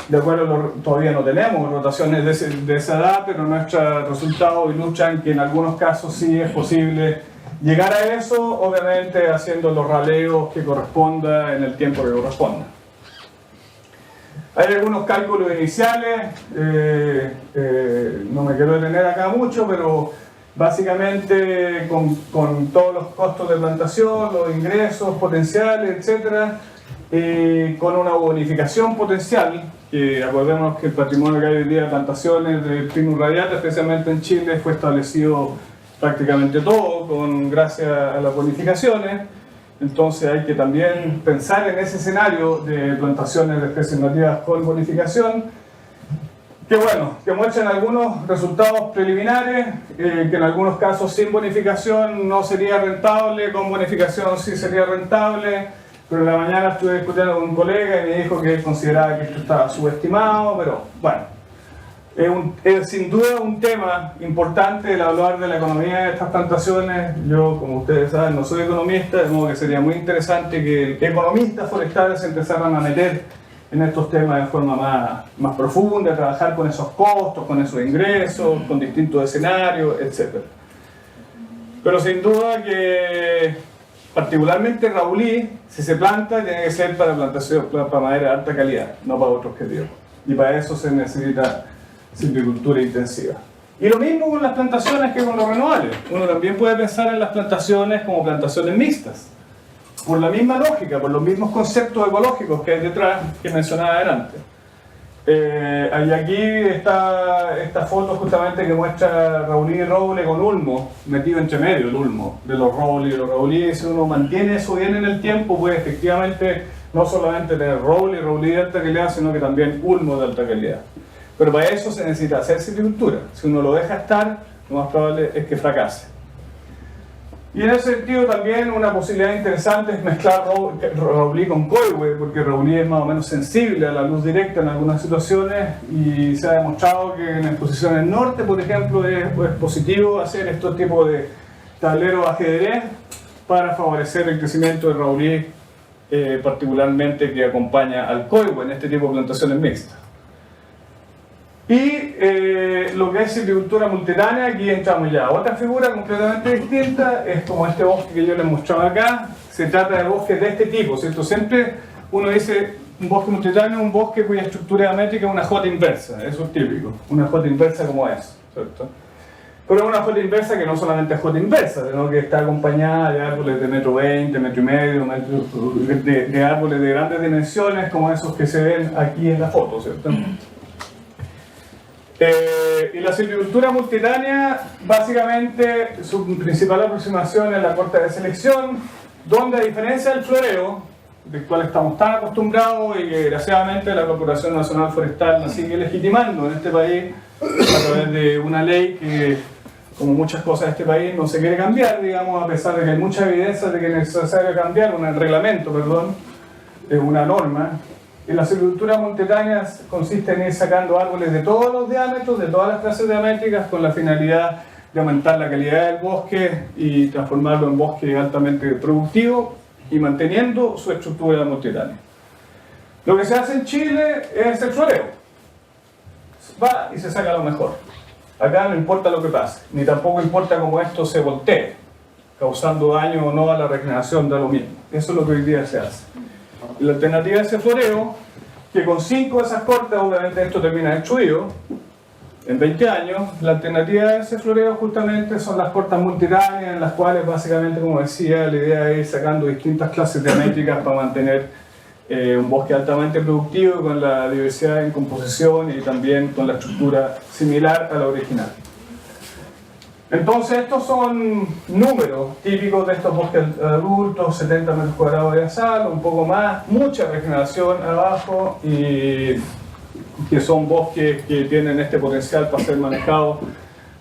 De acuerdo, todavía no tenemos rotaciones de esa edad, pero nuestros resultados ilustran que en algunos casos sí es posible llegar a eso, obviamente haciendo los raleos que corresponda en el tiempo que corresponda. Hay algunos cálculos iniciales, no me quiero detener acá mucho, pero básicamente con todos los costos de plantación, los ingresos potenciales, etc., con una bonificación potencial, que acordemos que el patrimonio que hay hoy día de plantaciones de Pinus radiata, especialmente en Chile, fue establecido prácticamente todo gracias a las bonificaciones. Entonces hay que también pensar en ese escenario de plantaciones de especies nativas con bonificación, que bueno, que muestran algunos resultados preliminares, que en algunos casos sin bonificación no sería rentable, con bonificación sí sería rentable, pero en la mañana estuve discutiendo con un colega y me dijo que él consideraba que esto estaba subestimado, pero bueno, es sin duda un tema importante el hablar de la economía de estas plantaciones. Yo, como ustedes saben, no soy economista, de modo que sería muy interesante que economistas forestales se empezaran a meter en estos temas de forma más profunda, trabajar con esos costos, con esos ingresos, con distintos escenarios, etc. Pero sin duda que, particularmente Raulí, si se planta, tiene que ser para plantación, para madera de alta calidad, no para otro objetivo. Y para eso se necesita silvicultura intensiva. Y lo mismo con las plantaciones que con los renovables. Uno también puede pensar en las plantaciones como plantaciones mixtas, por la misma lógica, por los mismos conceptos ecológicos que hay detrás que mencionaba antes. Y aquí está esta foto justamente que muestra Raulí y roble con ulmo, metido entre medio el ulmo de los robles y los raulíes. Si uno mantiene eso bien en el tiempo, puede efectivamente no solamente tener roble y raulí de alta calidad, sino que también ulmo de alta calidad. Pero para eso se necesita hacer silvicultura. Si uno lo deja estar, lo más probable es que fracase. Y en ese sentido también una posibilidad interesante es mezclar Raulí con Coihue, porque Raulí es más o menos sensible a la luz directa en algunas situaciones y se ha demostrado que en exposiciones norte, por ejemplo, es positivo hacer estos tipos de tableros ajedrez para favorecer el crecimiento de Raulí, particularmente que acompaña al Coihue en este tipo de plantaciones mixtas. Y lo que es silvicultura multitánea, aquí entramos ya a otra figura completamente distinta, es como este bosque que yo les mostraba acá. Se trata de bosques de este tipo, ¿cierto? Siempre uno dice un bosque multitáneo, un bosque cuya estructura diamétrica es una J inversa, eso es típico, una J inversa como es, ¿cierto? Pero es una J inversa que no solamente es J inversa, sino que está acompañada de árboles de 1,20 m, 1,5 m, de árboles de grandes dimensiones como esos que se ven aquí en la foto, ¿cierto? Y la silvicultura multitánea, básicamente, su principal aproximación es la corta de selección, donde a diferencia del floreo, del cual estamos tan acostumbrados y que desgraciadamente la Corporación Nacional Forestal la sigue legitimando en este país a través de una ley que, como muchas cosas de este país, no se quiere cambiar, digamos, a pesar de que hay mucha evidencia de que es necesario cambiar, un reglamento, perdón, una norma. Y la silvicultura multitánea consiste en ir sacando árboles de todos los diámetros, de todas las clases diamétricas, con la finalidad de aumentar la calidad del bosque y transformarlo en bosque altamente productivo y manteniendo su estructura multitánea. Lo que se hace en Chile es el floreo. Va y se saca lo mejor. Acá no importa lo que pase, ni tampoco importa cómo esto se voltee, causando daño o no a la regeneración, da lo mismo. Eso es lo que hoy día se hace. La alternativa es ese floreo, que con 5 de esas cortas, obviamente esto termina destruido en 20 años. La alternativa de ese floreo justamente son las cortas multitáneas, en las cuales básicamente, como decía, la idea es ir sacando distintas clases diamétricas para mantener un bosque altamente productivo con la diversidad en composición y también con la estructura similar a la original. Entonces estos son números típicos de estos bosques adultos, 70 metros cuadrados de azal, un poco más, mucha regeneración abajo y que son bosques que tienen este potencial para ser manejados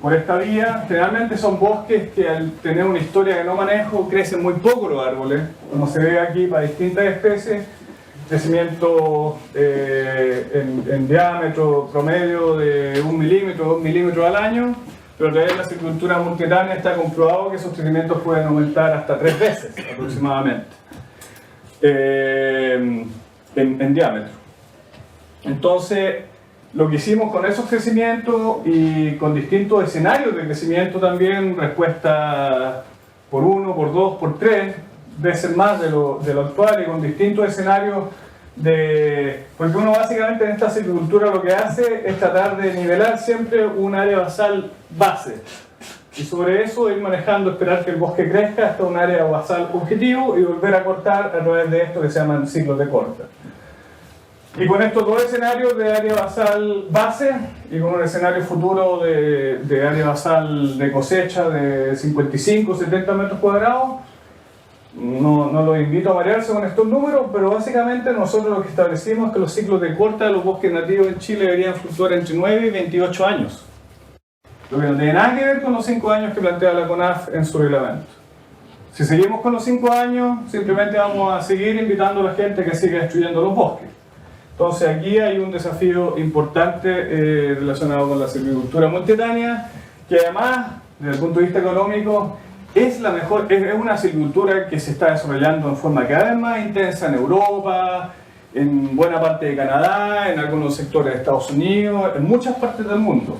por esta vía. Generalmente son bosques que al tener una historia que no manejo crecen muy poco los árboles, como se ve aquí para distintas especies, crecimiento en diámetro promedio de 1 milímetro, 2 milímetros al año. Pero a través de la silvicultura multitánea está comprobado que esos crecimientos pueden aumentar hasta 3 veces aproximadamente en diámetro. Entonces, lo que hicimos con esos crecimientos y con distintos escenarios de crecimiento también, respuesta por 1, por 2, por 3 veces más de lo actual y con distintos escenarios porque uno básicamente en esta silvicultura lo que hace es tratar de nivelar siempre un área basal base y sobre eso ir manejando, esperar que el bosque crezca hasta un área basal objetivo y volver a cortar a través de esto que se llaman ciclos de corta. Y con estos dos escenarios de área basal base y con un escenario futuro de área basal de cosecha de 55-70 metros cuadrados, no los invito a marearse con estos números, pero básicamente nosotros lo que establecimos es que los ciclos de corta de los bosques nativos en Chile deberían fluctuar entre 9 y 28 años. Lo que no tiene nada que ver con los 5 años que plantea la CONAF en su reglamento. Si seguimos con los 5 años, simplemente vamos a seguir invitando a la gente que siga destruyendo los bosques. Entonces aquí hay un desafío importante relacionado con la silvicultura multitánea, que además, desde el punto de vista económico, es una silvicultura que se está desarrollando en forma cada vez más intensa en Europa, en buena parte de Canadá, en algunos sectores de Estados Unidos, en muchas partes del mundo.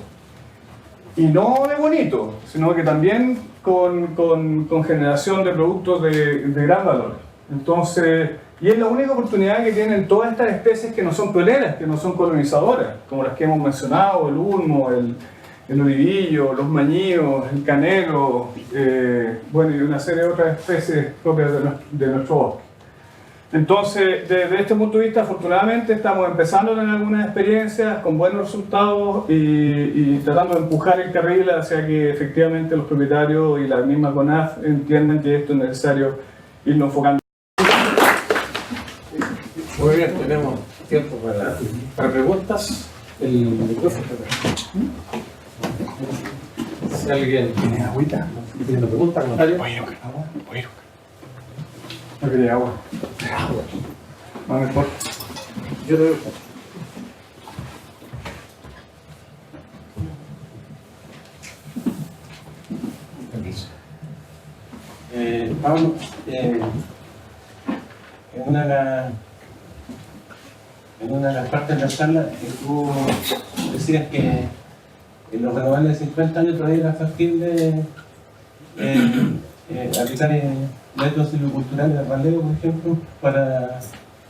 Y no de bonito, sino que también con generación de productos de gran valor. Entonces, Y es la única oportunidad que tienen todas estas especies que no son pioneras, que no son colonizadoras, como las que hemos mencionado, el ulmo, el olivillo, los mañíos, el canelo, bueno, y una serie de otras especies propias de nuestro bosque. Entonces, desde este punto de vista, afortunadamente estamos empezando en algunas experiencias con buenos resultados y tratando de empujar el carril hacia que efectivamente los propietarios y la misma CONAF entiendan que esto es necesario irnos enfocando. Muy bien, tenemos tiempo para preguntas. El micrófono. Si alguien ¿Tienes agüita? tiene una pregunta, comentario. Voy a ir a buscar agua. Voy a ir a buscar. No quería agua. No me importa. Yo te Pablo, en una de las partes de la charla tú decías que en los renovables de 50 años todavía era factible aplicar métodos silviculturales de raleo, por ejemplo, para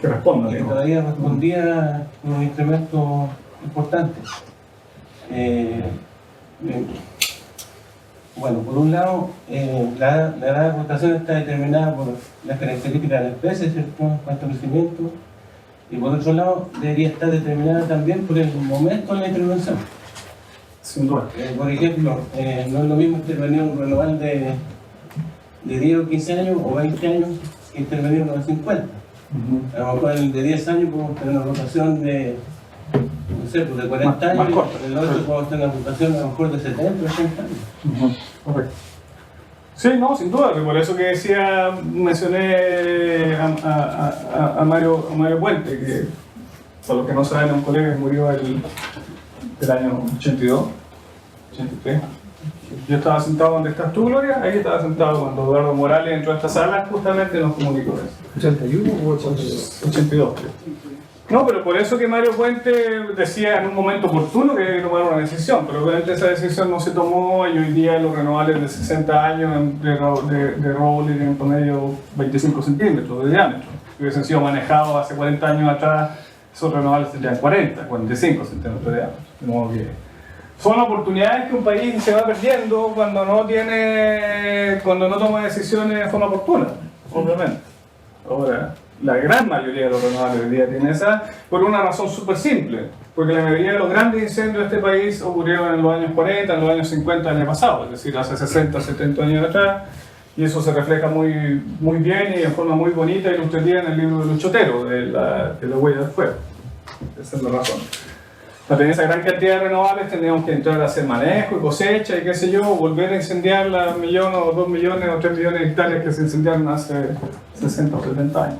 Que responda, que digo. todavía respondía con un incremento importante. Bueno, por un lado, la edad de rotación está determinada por las características de la especie, ¿cierto? En cuanto al crecimiento. Y por otro lado, debería estar determinada también por el momento de la intervención. Sin duda. Por ejemplo, no es lo mismo intervenir un renovable de 10 o 15 años o 20 años que intervenir uno de 50. A lo mejor el de 10 años podemos tener una rotación de, no sé, pues de 40 años, más corta. y en el otro podemos tener una rotación a lo mejor de 70 o 80 años. Correcto. Sí, no, sin duda, por eso que decía, mencioné a Mario Puente, que para los que no saben, un colega que murió el año 82, 83. Yo estaba sentado donde estás tú, Gloria, ahí estaba sentado cuando Eduardo Morales entró a esta sala, justamente nos comunicó eso. ¿81 u 82? 82. No, pero por eso que Mario Puente decía en un momento oportuno que había que tomar una decisión, pero obviamente esa decisión no se tomó y hoy día los renovables de 60 años de roble tienen en promedio 25 centímetros de diámetro. Si hubiesen sido manejados hace 40 años atrás, esos renovables tendrían 45 centímetros de diámetro. De modo que son oportunidades que un país se va perdiendo cuando no toma decisiones de forma oportuna, obviamente. Ahora, la gran mayoría de los renovables hoy día tienen esa por una razón súper simple, porque la mayoría de los grandes incendios de este país ocurrieron en los años 40, en los años 50 del año pasado, es decir, hace 60, 70 años atrás, y eso se refleja muy bien y de forma muy bonita y ilustrativa en el libro de Lucho Otero, de la huella del fuego. Esa es la razón. Para tener esa gran cantidad de renovables tendríamos que entrar a hacer manejo y cosecha y qué sé yo, volver a incendiar las 1 millón o 2 millones o 3 millones de hectáreas que se incendiaron hace 60 o 70 años.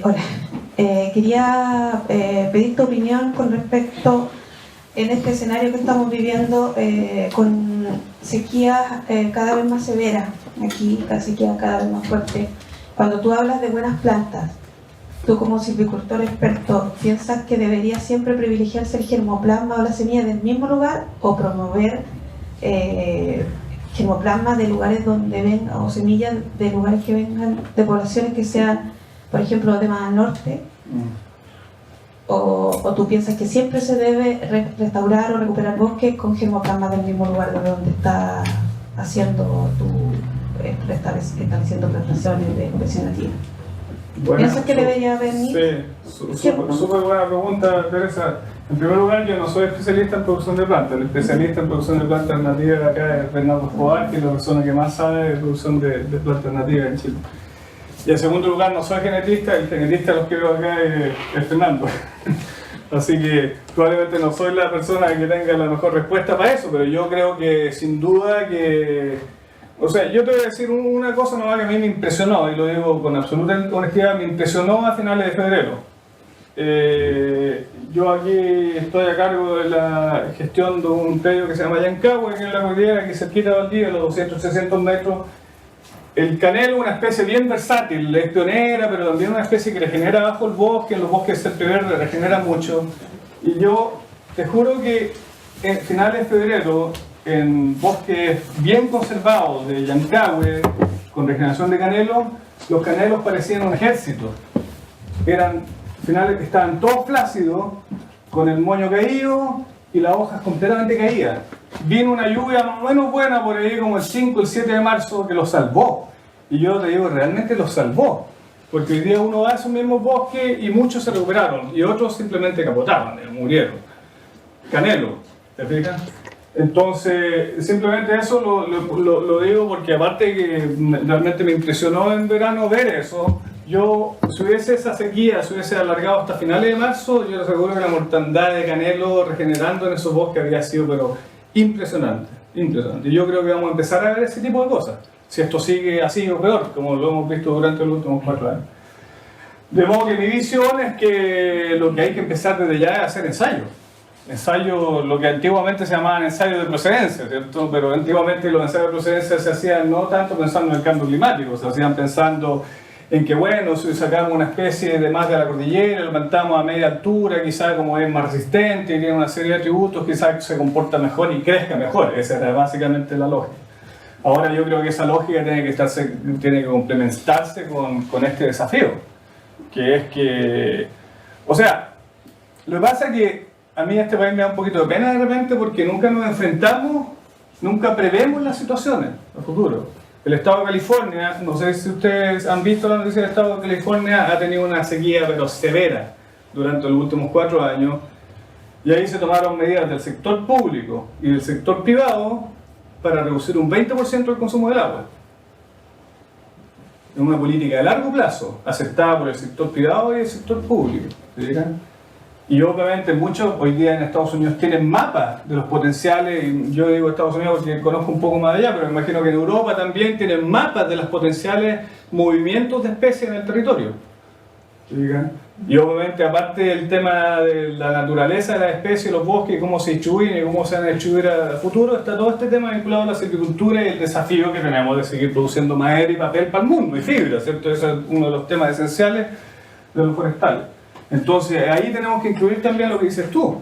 Hola, quería pedir tu opinión con respecto en este escenario que estamos viviendo con sequías cada vez más severas, aquí la sequía cada vez más fuerte. Cuando tú hablas de buenas plantas, tú como silvicultor experto, ¿piensas que debería siempre privilegiarse el germoplasma o la semilla del mismo lugar o promover germoplasma de lugares donde vengan o semillas de lugares que vengan de poblaciones que sean, por ejemplo, de más al norte? ¿O tú piensas que siempre se debe restaurar o recuperar bosques con germoplasma del mismo lugar de donde está haciendo estableciendo plantaciones de especie nativa? ¿Piensas que debería haber ni? Sí, súper buena pregunta, Teresa. En primer lugar, yo no soy especialista en producción de plantas. El especialista en producción de plantas nativas acá es Bernardo Escobar, que es la persona que más sabe de producción de plantas nativas en Chile. Y en segundo lugar, no soy genetista, el genetista los que veo acá es Fernando. Así que probablemente no soy la persona que tenga la mejor respuesta para eso, pero yo creo que sin duda que... O sea, yo te voy a decir una cosa nomás que a mí me impresionó, y lo digo con absoluta honestidad, me impresionó a finales de febrero. Yo aquí estoy a cargo de la gestión de un predio que se llama Yancahue, que es la cordillera, aquí cerquita de Valdivia, a los 200-300 metros. El canelo es una especie bien versátil, es pionera, pero también una especie que regenera bajo el bosque, en los bosques sempreverde regenera mucho. Y yo te juro que en finales de febrero, en bosques bien conservados de Yancahue, con regeneración de canelo, los canelos parecían un ejército. Al final estaban todos flácidos, con el moño caído y las hojas completamente caídas. Vino una lluvia más o menos buena por ahí como el 5, el 7 de marzo que los salvó. Y yo te digo, realmente los salvó. Porque hoy día uno va a esos mismos bosques y muchos se recuperaron y otros simplemente capotaron, murieron. Canelo, ¿te fijas? Entonces, simplemente eso lo digo porque aparte que realmente me impresionó en verano ver eso, yo, si hubiese esa sequía, si hubiese alargado hasta finales de marzo, yo les aseguro que la mortandad de canelo regenerando en esos bosques habría sido pero impresionante, impresionante. Y yo creo que vamos a empezar a ver ese tipo de cosas, si esto sigue así o peor, como lo hemos visto durante los últimos 4 años. De modo que mi visión es que lo que hay que empezar desde ya es hacer ensayos. Ensayos, lo que antiguamente se llamaban ensayos de procedencia, ¿cierto? Pero antiguamente los ensayos de procedencia se hacían no tanto pensando en el cambio climático, se hacían pensando en que, bueno, si sacamos una especie de más de la cordillera, lo plantamos a media altura, quizás como es más resistente y tiene una serie de atributos, quizás se comporta mejor y crezca mejor. Esa era básicamente la lógica. Ahora yo creo que esa lógica tiene que complementarse con este desafío, que es que, o sea, lo que pasa es que a mí este país me da un poquito de pena de repente porque nunca nos enfrentamos, nunca prevemos las situaciones a futuro. El Estado de California, no sé si ustedes han visto la noticia del Estado de California, ha tenido una sequía pero severa durante los últimos 4 años y ahí se tomaron medidas del sector público y del sector privado para reducir un 20% el consumo del agua. Es una política de largo plazo, aceptada por el sector privado y el sector público. ¿Sí? Y obviamente muchos hoy día en Estados Unidos tienen mapas de los potenciales, y yo digo Estados Unidos porque conozco un poco más allá, pero me imagino que en Europa también tienen mapas de los potenciales movimientos de especies en el territorio. Y obviamente aparte del tema de la naturaleza de las especies, los bosques, cómo se distribuyen y cómo se van a distribuir a futuro, está todo este tema vinculado a la silvicultura y el desafío que tenemos de seguir produciendo madera y papel para el mundo y fibra, ¿cierto? Ese es uno de los temas esenciales de los forestales. Entonces ahí tenemos que incluir también lo que dices tú,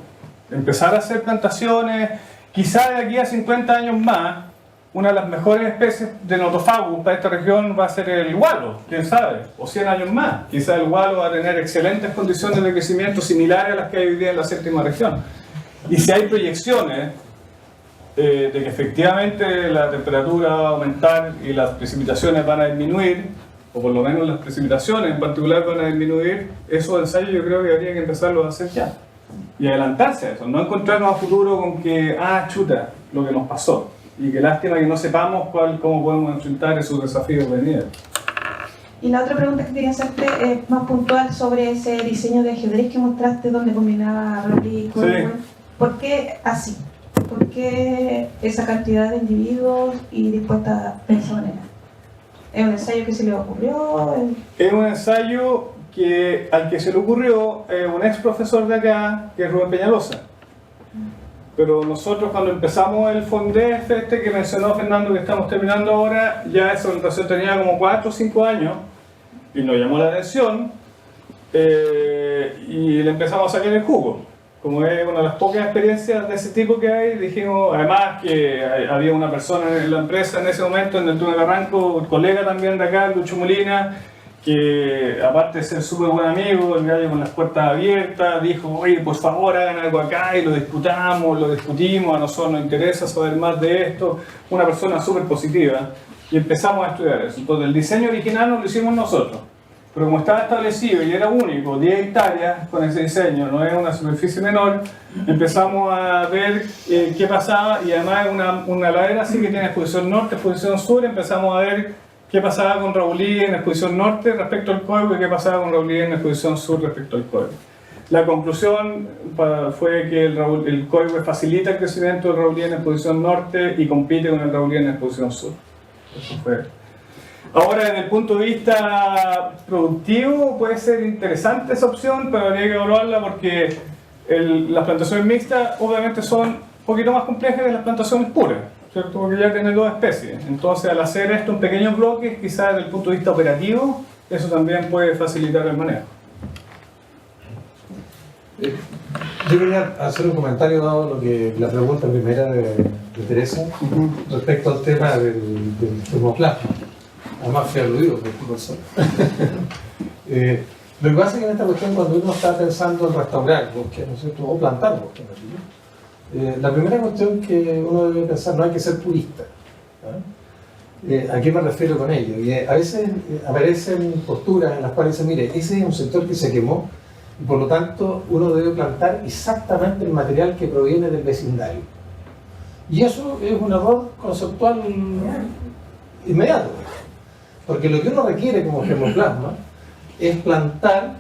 empezar a hacer plantaciones, quizá de aquí a 50 años más, una de las mejores especies de Nothofagus para esta región va a ser el gualo, quién sabe, o 100 años más, quizá el gualo va a tener excelentes condiciones de crecimiento similares a las que hay hoy día en la 7ª región. Y si hay proyecciones de que efectivamente la temperatura va a aumentar y las precipitaciones van a disminuir, o por lo menos las precipitaciones en particular van a disminuir, esos ensayos yo creo que habría que empezarlos a hacer ya. Y adelantarse a eso, no encontrarnos a futuro con que, chuta, lo que nos pasó. Y qué lástima que no sepamos cómo podemos enfrentar esos desafíos venideros. Y la otra pregunta que quería hacerte es más puntual sobre ese diseño de ajedrez que mostraste donde combinaba Rowley y Cornwell. Sí. ¿Por qué así? ¿Por qué esa cantidad de individuos y dispuestas personas? ¿Es un ensayo que se le ocurrió? Es un ensayo al que se le ocurrió un ex profesor de acá, que es Rubén Peñalosa. Pero nosotros cuando empezamos el Fondef que mencionó Fernando que estamos terminando ahora, ya esa orientación tenía como 4 o 5 años y nos llamó la atención y le empezamos a sacar el jugo. Como es una de las pocas experiencias de ese tipo que hay, dijimos, además que había una persona en la empresa en ese momento, en el túnel de Barranco, un colega también de acá, Lucho Molina, que aparte de ser súper buen amigo, el gallo con las puertas abiertas, dijo, oye, por favor hagan algo acá, y lo discutimos, a nosotros nos interesa saber más de esto, una persona súper positiva, y empezamos a estudiar eso. Entonces el diseño original nos lo hicimos nosotros, pero como estaba establecido y era único, 10 hectáreas con ese diseño, no es una superficie menor, empezamos a ver qué pasaba, y además una ladera así que tiene exposición norte, exposición sur, empezamos a ver qué pasaba con Raulí en la exposición norte respecto al coibo y qué pasaba con Raulí en la exposición sur respecto al coibo. La conclusión fue que el coibo facilita el crecimiento del Raulí en la exposición norte y compite con el Raulí en la exposición sur. Eso fue. Ahora, desde el punto de vista productivo, puede ser interesante esa opción, pero habría que evaluarla porque las plantaciones mixtas obviamente son un poquito más complejas que las plantaciones puras. ¿cierto? Porque ya tiene dos especies. Entonces, al hacer esto en pequeños bloques, quizás desde el punto de vista operativo, eso también puede facilitar el manejo. Yo quería hacer un comentario dado lo que la pregunta primera de Teresa respecto al tema del termoplasma. Además fui aludido por tu persona. Lo que pasa es que en esta cuestión, cuando uno está pensando en restaurar bosques, ¿no es cierto?, o plantar bosques, la primera cuestión que uno debe pensar, no hay que ser purista. ¿A qué me refiero con ello? Y a veces aparecen posturas en las cuales dicen, mire, ese es un sector que se quemó y por lo tanto uno debe plantar exactamente el material que proviene del vecindario. Y eso es un error conceptual inmediato, porque lo que uno requiere como germoplasma es plantar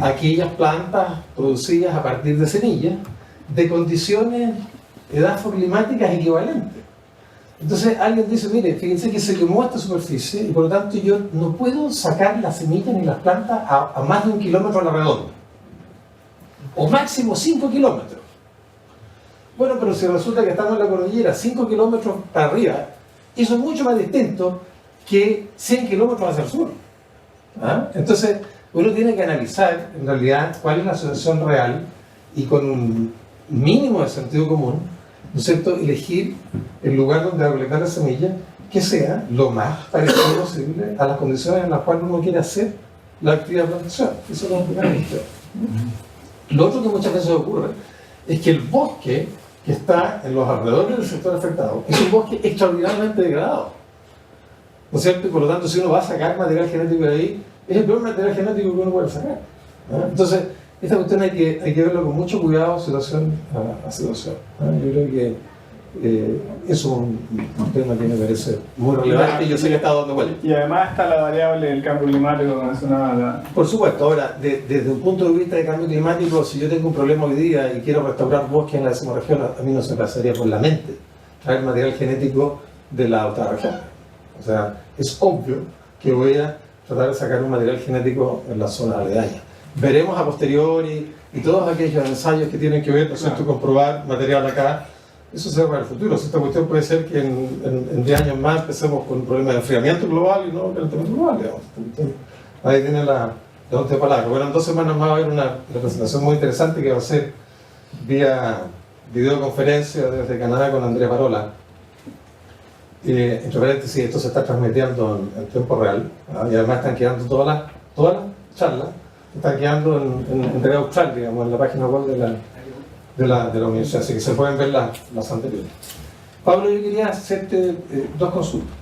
aquellas plantas producidas a partir de semillas de condiciones edafoclimáticas equivalentes. Entonces alguien dice, mire, fíjense que se quemó esta superficie y por lo tanto yo no puedo sacar las semillas ni las plantas a más de 1 kilómetro a la redonda, o máximo 5 kilómetros. Bueno, pero si resulta que estamos en la cordillera 5 kilómetros para arriba, eso es mucho más distinto que 100 kilómetros hacia el sur. Entonces uno tiene que analizar en realidad cuál es la situación real y con un mínimo de sentido común, ¿no es cierto?, elegir el lugar donde va a colectar la semilla que sea lo más parecido posible a las condiciones en las cuales uno quiere hacer la actividad de plantación. Eso es lo que Lo otro que muchas veces ocurre es que el bosque que está en los alrededores del sector afectado es un bosque extraordinariamente degradado, ¿no es cierto? Y por lo tanto, si uno va a sacar material genético de ahí, es el peor material genético que uno puede sacar, ¿no? Entonces, esta cuestión hay que verlo con mucho cuidado, situación a situación, ¿no? Yo creo que eso es un tema que me parece muy relevante y yo sé que está dando vuelta. Y además está la variable del cambio climático que mencionaba. Por supuesto, ahora, desde un punto de vista de cambio climático, si yo tengo un problema hoy día y quiero restaurar bosques en la decimorregión, a mí no se me pasaría por la mente traer material genético de la otra región. O sea, es obvio que voy a tratar de sacar un material genético en la zona aledaña. Veremos a posteriori y todos aquellos ensayos que tienen que ver, ¿no es cierto?, con probar material acá. Eso será para el futuro. Si esta cuestión puede ser que en 10 años más empecemos con un problema de enfriamiento global y no calentamiento global, digamos. Ahí tiene la última palabra. Bueno, en 2 semanas más va a haber una presentación muy interesante que va a ser vía videoconferencia desde Canadá con Andrés Barola. Entre paréntesis, esto se está transmitiendo en tiempo real, y además están quedando todas las charlas, están quedando en red austral, digamos, en la página web de la universidad, así que se pueden ver las anteriores. Pablo, yo quería hacerte 2 consultas.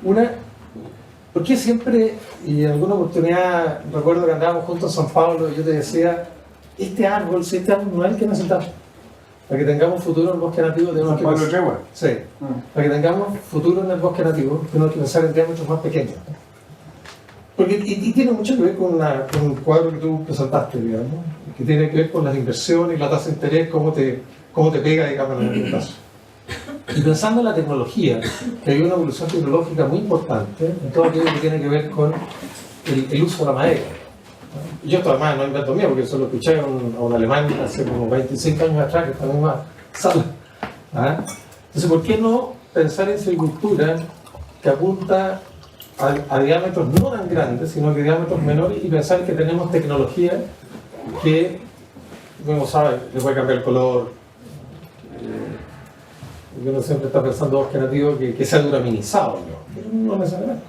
Una, ¿por qué siempre, y en alguna oportunidad, recuerdo que andábamos juntos en San Pablo y yo te decía, este árbol no es el que necesitamos? Para que tengamos futuro en el bosque nativo tenemos que pensar, sí, para que tengamos futuro en el bosque nativo tenemos que pensar en diámetros más pequeños. Porque, y tiene mucho que ver con un cuadro que tú presentaste, digamos, que tiene que ver con las inversiones y la tasa de interés, cómo te pega, digamos, en el caso. Y pensando en la tecnología, que hay una evolución tecnológica muy importante en todo aquello que tiene que ver con el uso de la madera. Yo esto además no invento mío, porque eso lo escuché a un alemán hace como 25 años atrás, que está en la misma sala. Entonces, ¿por qué no pensar en silvicultura que apunta a diámetros no tan grandes, sino que diámetros menores, y pensar que tenemos tecnología que, como sabe, le puede cambiar el color? Uno siempre está pensando bosque nativo que sea duraminizado, ¿no? Pero no necesariamente.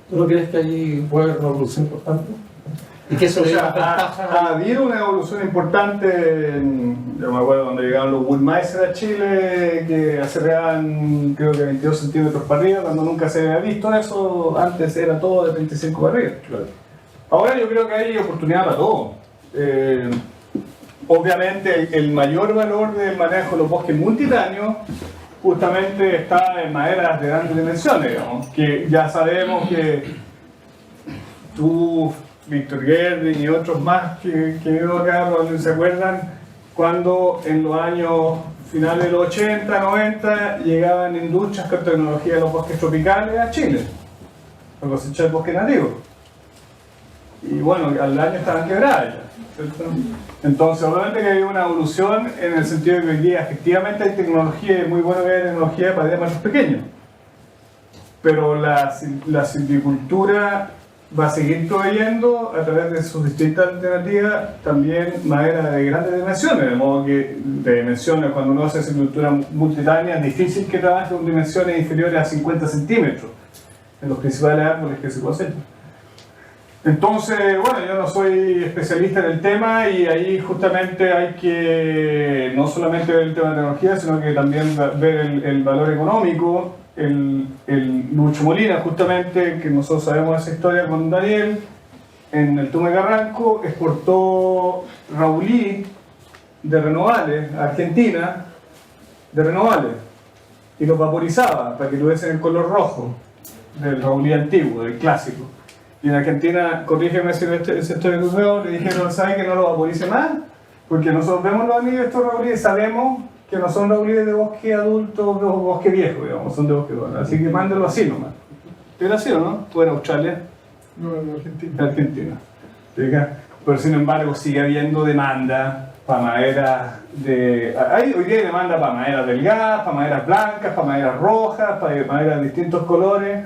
¿Tú no crees que ahí puede haber una evolución importante? ¿Y que eso ha habido una evolución importante, yo me acuerdo cuando llegaron los Woodmeister a Chile, que acerreaban creo que 22 centímetros para arriba, cuando nunca se había visto eso, antes era todo de 25 para arriba. Claro. Ahora yo creo que hay oportunidad para todo. Obviamente el mayor valor del manejo de los bosques multitanios justamente está en maderas de grandes dimensiones, digamos, que ya sabemos que tú, Víctor Gerding y otros más que veo acá, probablemente se acuerdan cuando en los años finales de los 80, 90 llegaban industrias con tecnología de los bosques tropicales a Chile para cosechar el bosque nativo, y bueno, al año estaban quebradas ya. ¿cierto? Entonces, obviamente que hay una evolución en el sentido de que hoy día efectivamente hay tecnología, y es muy bueno que haya tecnología para diámetros pequeños. Pero la silvicultura va a seguir proveyendo a través de sus distintas alternativas también madera de grandes dimensiones, de modo que de dimensiones, cuando uno hace silvicultura multitánea, es difícil que trabaje con dimensiones inferiores a 50 centímetros en los principales árboles que se cosechan. Entonces, bueno, yo no soy especialista en el tema y ahí justamente hay que no solamente ver el tema de tecnología, sino que también ver el valor económico. Lucho Molina, justamente, que nosotros sabemos esa historia con Daniel, en el Tume Carranco, exportó Raulí de Renovales a Argentina, de Renovales, y los vaporizaba para que tuviesen el color rojo del Raulí antiguo, del clásico. Y en Argentina, corrígeme si estoy equivocado, le dijeron, ¿saben que no lo vaporice más? Porque nosotros vemos los anillos de estos Raulíes y sabemos que no son Raulíes de bosque adulto, de bosque viejo, digamos, son de bosque joven. Así que mándalo así nomás. ¿Era así o no? ¿O en Australia? No, en Argentina. En Argentina. Pero sin embargo sigue habiendo demanda para madera de... hoy día hay demanda para maderas delgadas, para maderas blancas, para maderas rojas, para maderas de distintos colores.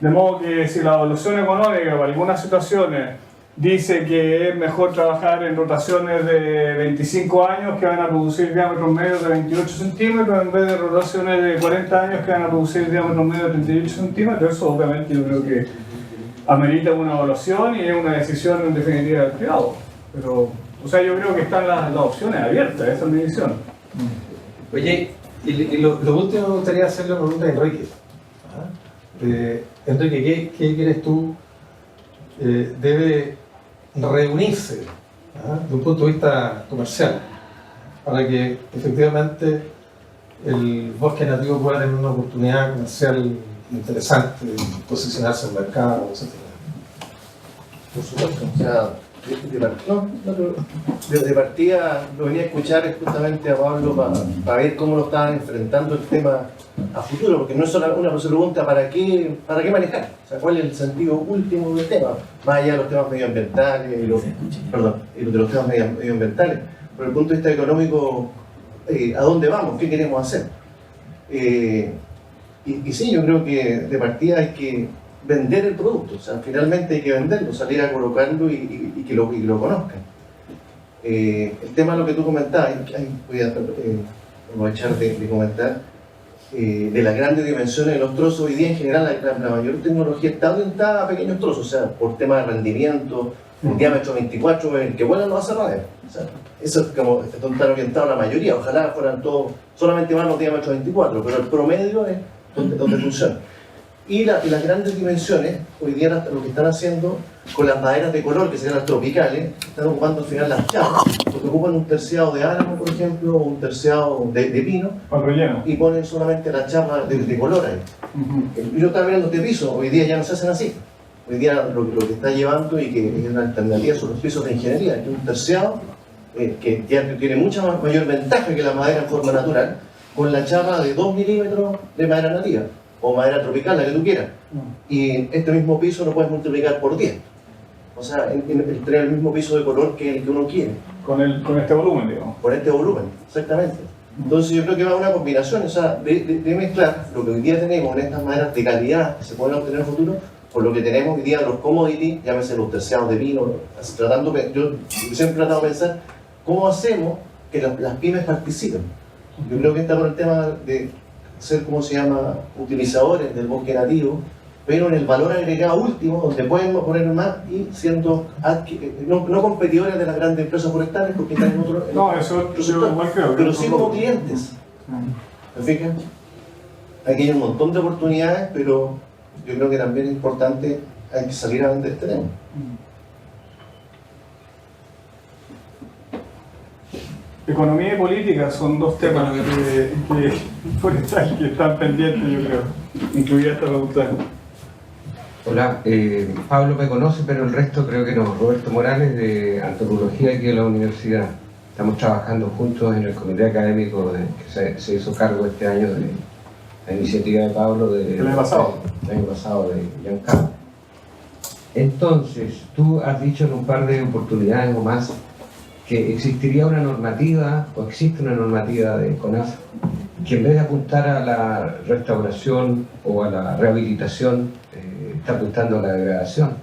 De modo que si la evolución económica o algunas situaciones dice que es mejor trabajar en rotaciones de 25 años que van a producir diámetros medios de 28 centímetros en vez de rotaciones de 40 años que van a producir diámetros medios de 38 centímetros, eso obviamente yo creo que amerita una evaluación y es una decisión en definitiva del privado. Pero, o sea, yo creo que están las opciones abiertas, esa es mi visión. Oye, y lo último me gustaría hacerle una pregunta a Enrique. Enrique, ¿qué crees tú debe reunirse de un punto de vista comercial para que efectivamente el bosque nativo pueda tener una oportunidad comercial interesante, posicionarse en el mercado, etc.? Por supuesto, o sea, de partida lo venía a escuchar justamente a Pablo para ver cómo lo estaban enfrentando el tema a futuro, porque no es solo una pregunta ¿para qué manejar? O sea, ¿cuál es el sentido último del tema? Más allá de los temas medioambientales y de los temas medioambientales, por el punto de vista económico, ¿a dónde vamos? ¿Qué queremos hacer? Y sí, yo creo que de partida hay que vender el producto, o sea, finalmente hay que venderlo, salir a colocarlo y que lo conozcan. El tema de lo que tú comentabas, voy a aprovechar de comentar, de las grandes dimensiones de los trozos. Hoy día en general la mayor tecnología está orientada a pequeños trozos, o sea, por tema de rendimiento, un diámetro 24, el que vuelan lo hace radar. O sea, eso es como está orientado a la mayoría, ojalá fueran todos, solamente van los diámetros 24, pero el promedio es donde funciona. Y las grandes dimensiones, hoy día lo que están haciendo con las maderas de color, que serían las tropicales, están ocupando al final las chapas, porque ocupan un terciado de álamo, por ejemplo, o un terciado de pino, y ponen solamente la chapa de color ahí. Yo estaba mirando este piso, hoy día ya no se hacen así. Hoy día lo que está llevando y que es una alternativa son los pisos de ingeniería, que es un terciado que ya tiene mucha mayor ventaja que la madera en forma natural, con la chapa de 2 milímetros de madera nativa, o madera tropical, la que tú quieras. Y este mismo piso lo puedes multiplicar por 10. O sea, tener el mismo piso de color que el que uno quiere. Con este volumen, digamos. Con este volumen, exactamente. Entonces yo creo que va a una combinación, o sea, de mezclar lo que hoy día tenemos en estas maderas de calidad que se pueden obtener en el futuro, por lo que tenemos hoy día los commodities, llámese los terciados de vino, yo siempre he tratado de pensar cómo hacemos que las pymes participen. Yo creo que está por el tema de ser, ¿cómo se llama?, utilizadores del bosque nativo, pero en el valor agregado último, donde pueden poner más y siendo no competidores de las grandes empresas forestales, porque están en otro igual creo, pero sí como clientes. ¿Me fijas? Aquí hay un montón de oportunidades, pero yo creo que también es importante, hay que salir a vender este tema. Economía y política son dos temas forestales que están pendientes, yo creo, incluida esta pregunta. Hola, Pablo me conoce, pero el resto creo que no. Roberto Morales, de Antropología aquí de la universidad. Estamos trabajando juntos en el comité académico que se hizo cargo este año de la iniciativa de Pablo el año pasado de Giancarlo. Entonces, tú has dicho en un par de oportunidades o más que existiría una normativa, o existe una normativa de CONAF, que en vez de apuntar a la restauración o a la rehabilitación, está apuntando a la degradación.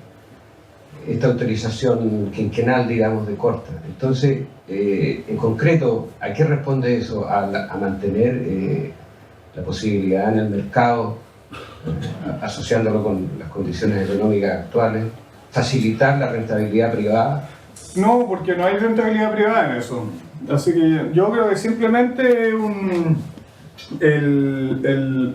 Esta autorización quinquenal, digamos, de corta. Entonces, en concreto, ¿a qué responde eso? A mantener la posibilidad en el mercado, asociándolo con las condiciones económicas actuales, facilitar la rentabilidad privada. No, porque no hay rentabilidad privada en eso. Así que yo creo que simplemente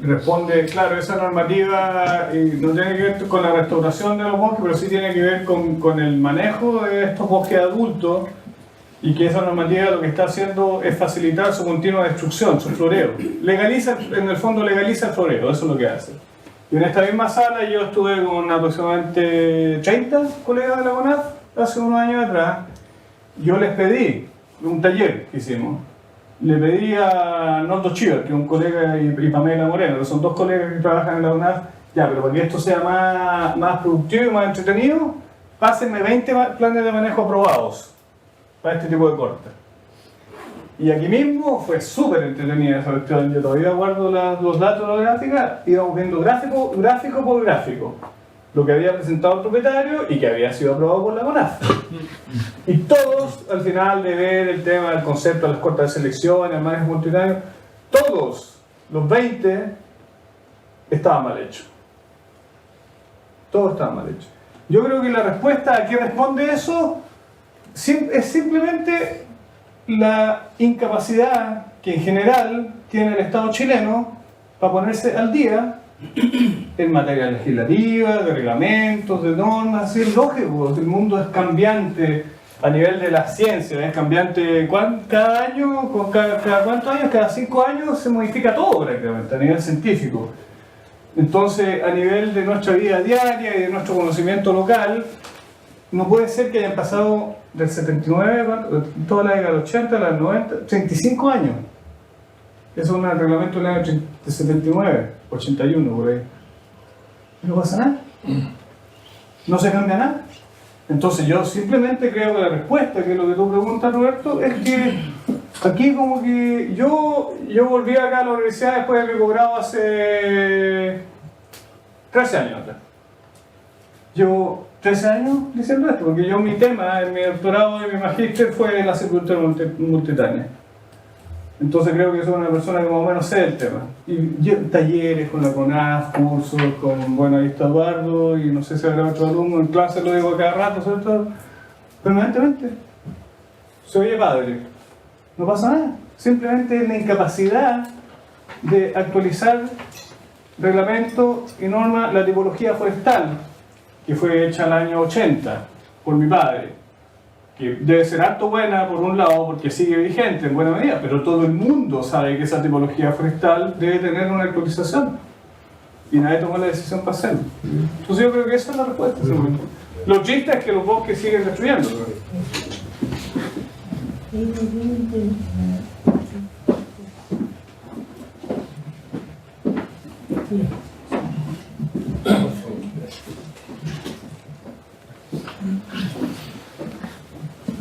responde, claro, esa normativa no tiene que ver con la restauración de los bosques, pero sí tiene que ver con el manejo de estos bosques adultos, y que esa normativa lo que está haciendo es facilitar su continua destrucción, su floreo. Legaliza, en el fondo legaliza el floreo, eso es lo que hace. Y en esta misma sala yo estuve con aproximadamente 30 colegas de la CONAF hace unos años atrás. Yo les pedí un taller que hicimos. Le pedí a Noldo Chiver, que es un colega, y Pamela Moreno, que son dos colegas que trabajan en la CONAF, ya, pero para que esto sea más productivo y más entretenido, pásenme 20 planes de manejo aprobados para este tipo de cortes. Y aquí mismo fue súper entretenida esa cuestión. Yo todavía guardo los datos de la gráfica, íbamos viendo gráfico por gráfico lo que había presentado el propietario y que había sido aprobado por la CONAF. Y todos, al final de ver el tema del concepto de las cortas de selección, el manejo multitudinario, todos los 20 estaban mal hechos. Todos estaban mal hechos. Yo creo que la respuesta a qué responde eso es simplemente la incapacidad que en general tiene el Estado chileno para ponerse al día en materia legislativa, de reglamentos, de normas. Es lógico, el mundo es cambiante a nivel de la ciencia, es cambiante cada año, cada cuántos años, cada 5 años se modifica todo prácticamente a nivel científico. Entonces, a nivel de nuestra vida diaria y de nuestro conocimiento local, no puede ser que hayan pasado del 79, toda la década del 80, la 90, 35 años. Eso es un reglamento del año 79, 81, por ahí. No pasa nada. No se cambia nada. Entonces yo simplemente creo que la respuesta, que es lo que tú preguntas, Roberto, es que aquí como que yo volví acá a la universidad después de mi posgrado hace 13 años atrás. Llevo 13 años diciendo esto, porque yo mi tema, en mi doctorado y mi magíster fue la silvicultura multitudinaria. Entonces creo que soy una persona que más o menos sé el tema. Y yo, talleres con la CONAF, cursos con, bueno, ahí está Eduardo, y no sé si habrá otro alumno en clase, lo digo cada rato, ¿cierto? Permanentemente. Se oye padre. No pasa nada. Simplemente la incapacidad de actualizar reglamento y norma, la tipología forestal, que fue hecha en el año 80 por mi padre, que debe ser harto buena por un lado porque sigue vigente en buena medida, pero todo el mundo sabe que esa tipología forestal debe tener una actualización y nadie tomó la decisión para hacerlo. Entonces yo creo que esa es la respuesta. Lo triste es que los bosques siguen destruyendo.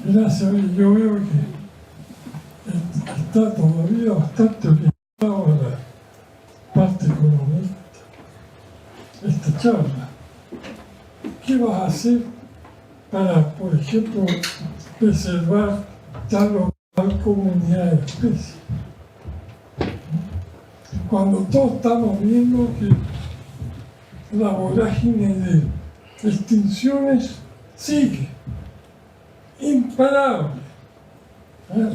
Gracias, yo veo que está todavía bastante orientado a la parte económica esta charla. ¿Qué vas a hacer para, por ejemplo, preservar tal o cual comunidad de especies? Cuando todos estamos viendo que la vorágine de extinciones sigue imparable,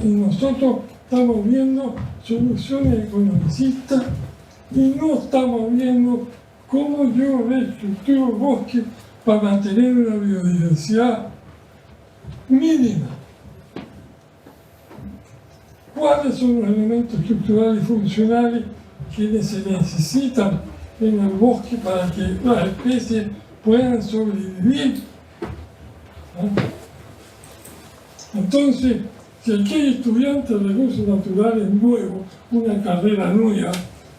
y nosotros estamos viendo soluciones economicistas y no estamos viendo cómo yo reestructuro bosques para mantener una biodiversidad mínima. ¿Cuáles son los elementos estructurales y funcionales que se necesitan en el bosque para que las especies puedan sobrevivir? Entonces, si aquí hay estudiantes de recursos naturales nuevos, una carrera nueva,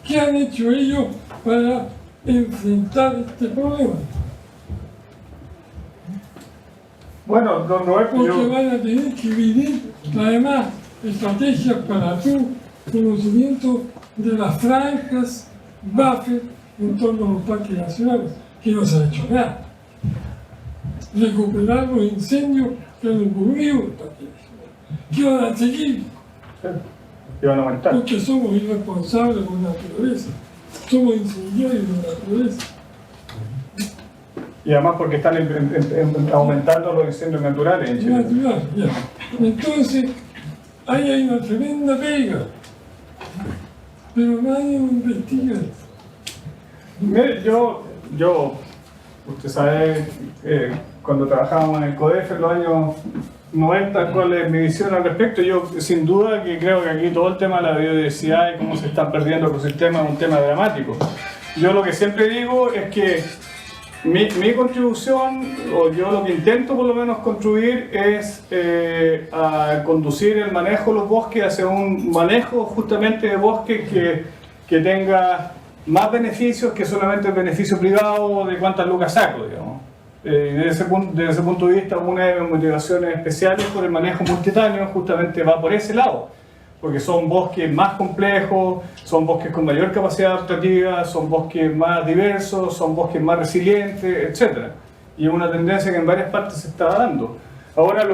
¿qué han hecho ellos para enfrentar este problema? Bueno, don Roberto, Porque yo... van a tener que vivir, además, estrategias para tu conocimiento de las franjas, buffer, en torno a los parques nacionales, que no se ha hecho nada. Recuperar los incendios que han ocurrido en los parques nacionales, que van a seguir, Y van a aumentar. porque somos irresponsables con la naturaleza, somos incendiarios de la naturaleza. Y además porque están aumentando los incendios naturales en Chile. Natural, ya. Entonces, ahí hay una tremenda pega, pero nadie lo investiga. Mire, usted sabe, cuando trabajábamos en el CODEF en los años 90, cuál es mi visión al respecto. Yo, sin duda, que creo que aquí todo el tema de la biodiversidad y cómo se están perdiendo ecosistemas es un tema dramático. Yo lo que siempre digo es que mi contribución, o yo lo que intento por lo menos construir, es a conducir el manejo de los bosques hacia un manejo justamente de bosques que tenga más beneficios que solamente el beneficio privado de cuántas lucas saco, digamos. Desde ese punto de vista, una de mis motivaciones especiales por el manejo multitáneo justamente va por ese lado, porque son bosques más complejos, son bosques con mayor capacidad adaptativa, son bosques más diversos, son bosques más resilientes, etc. Y es una tendencia que en varias partes se está dando. Ahora,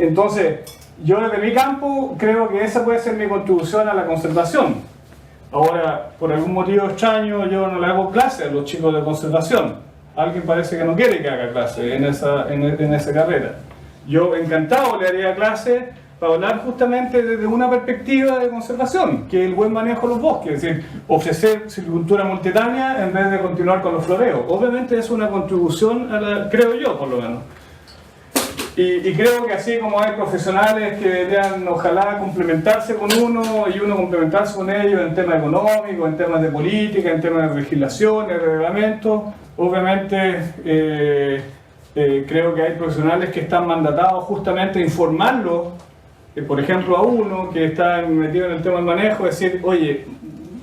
entonces, yo desde mi campo creo que esa puede ser mi contribución a la conservación. Ahora, por algún motivo extraño, yo no le hago clase a los chicos de conservación. Alguien parece que no quiere que haga clase en esa carrera. Yo encantado le haría clase para hablar justamente desde una perspectiva de conservación, que es el buen manejo de los bosques, es decir, ofrecer silvicultura multitánea en vez de continuar con los floreos. Obviamente es una contribución, creo yo por lo menos. Y creo que así como hay profesionales que deberían ojalá complementarse con uno y uno complementarse con ellos en temas económicos, en temas de política, en temas de legislaciones, reglamentos, obviamente creo que hay profesionales que están mandatados justamente a informarlo, por ejemplo a uno que está metido en el tema del manejo, decir, oye,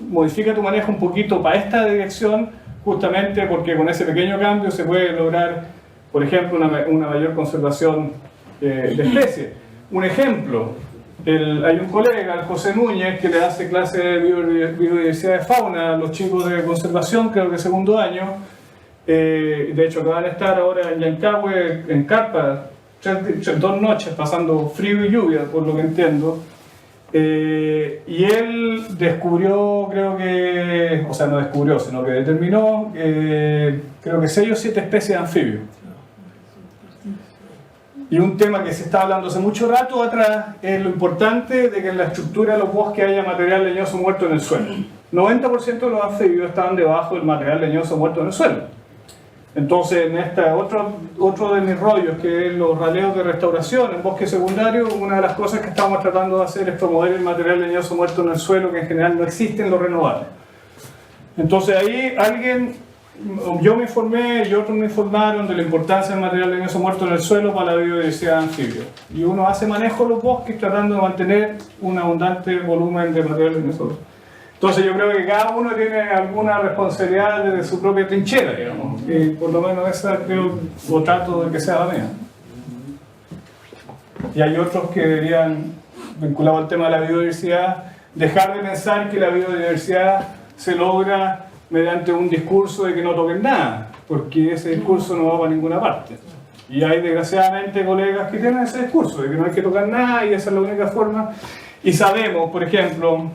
modifica tu manejo un poquito para esta dirección, justamente porque con ese pequeño cambio se puede lograr, por ejemplo, una mayor conservación de especies. Un ejemplo, hay un colega, el José Núñez, que le hace clase de biodiversidad de fauna a los chicos de conservación, creo que segundo año. De hecho, acaban de estar ahora en Yancahue, en carpa, 2 noches pasando frío y lluvia, por lo que entiendo. Y él descubrió, creo que, o sea, no descubrió, sino que determinó, creo que 6 o 7 especies de anfibios. Y un tema que se está hablando hace mucho rato atrás es lo importante de que en la estructura de los bosques haya material leñoso muerto en el suelo. 90% de los anfibios estaban debajo del material leñoso muerto en el suelo. Entonces, en otro de mis rollos, que es los raleos de restauración en bosque secundario, una de las cosas que estamos tratando de hacer es promover el material leñoso muerto en el suelo, que en general no existe en los renovables. Entonces ahí yo me informé y otros me informaron de la importancia del material leñoso muerto en el suelo para la biodiversidad de anfibios. Y uno hace manejo de los bosques tratando de mantener un abundante volumen de material leñoso muerto. Entonces yo creo que cada uno tiene alguna responsabilidad desde su propia trinchera, digamos. Y por lo menos esa creo, o trato de que sea la mía. Y hay otros que deberían, vinculado al tema de la biodiversidad, dejar de pensar que la biodiversidad se logra mediante un discurso de que no toquen nada, porque ese discurso no va para ninguna parte. Y hay desgraciadamente colegas que tienen ese discurso de que no hay que tocar nada y esa es la única forma. Y sabemos, por ejemplo,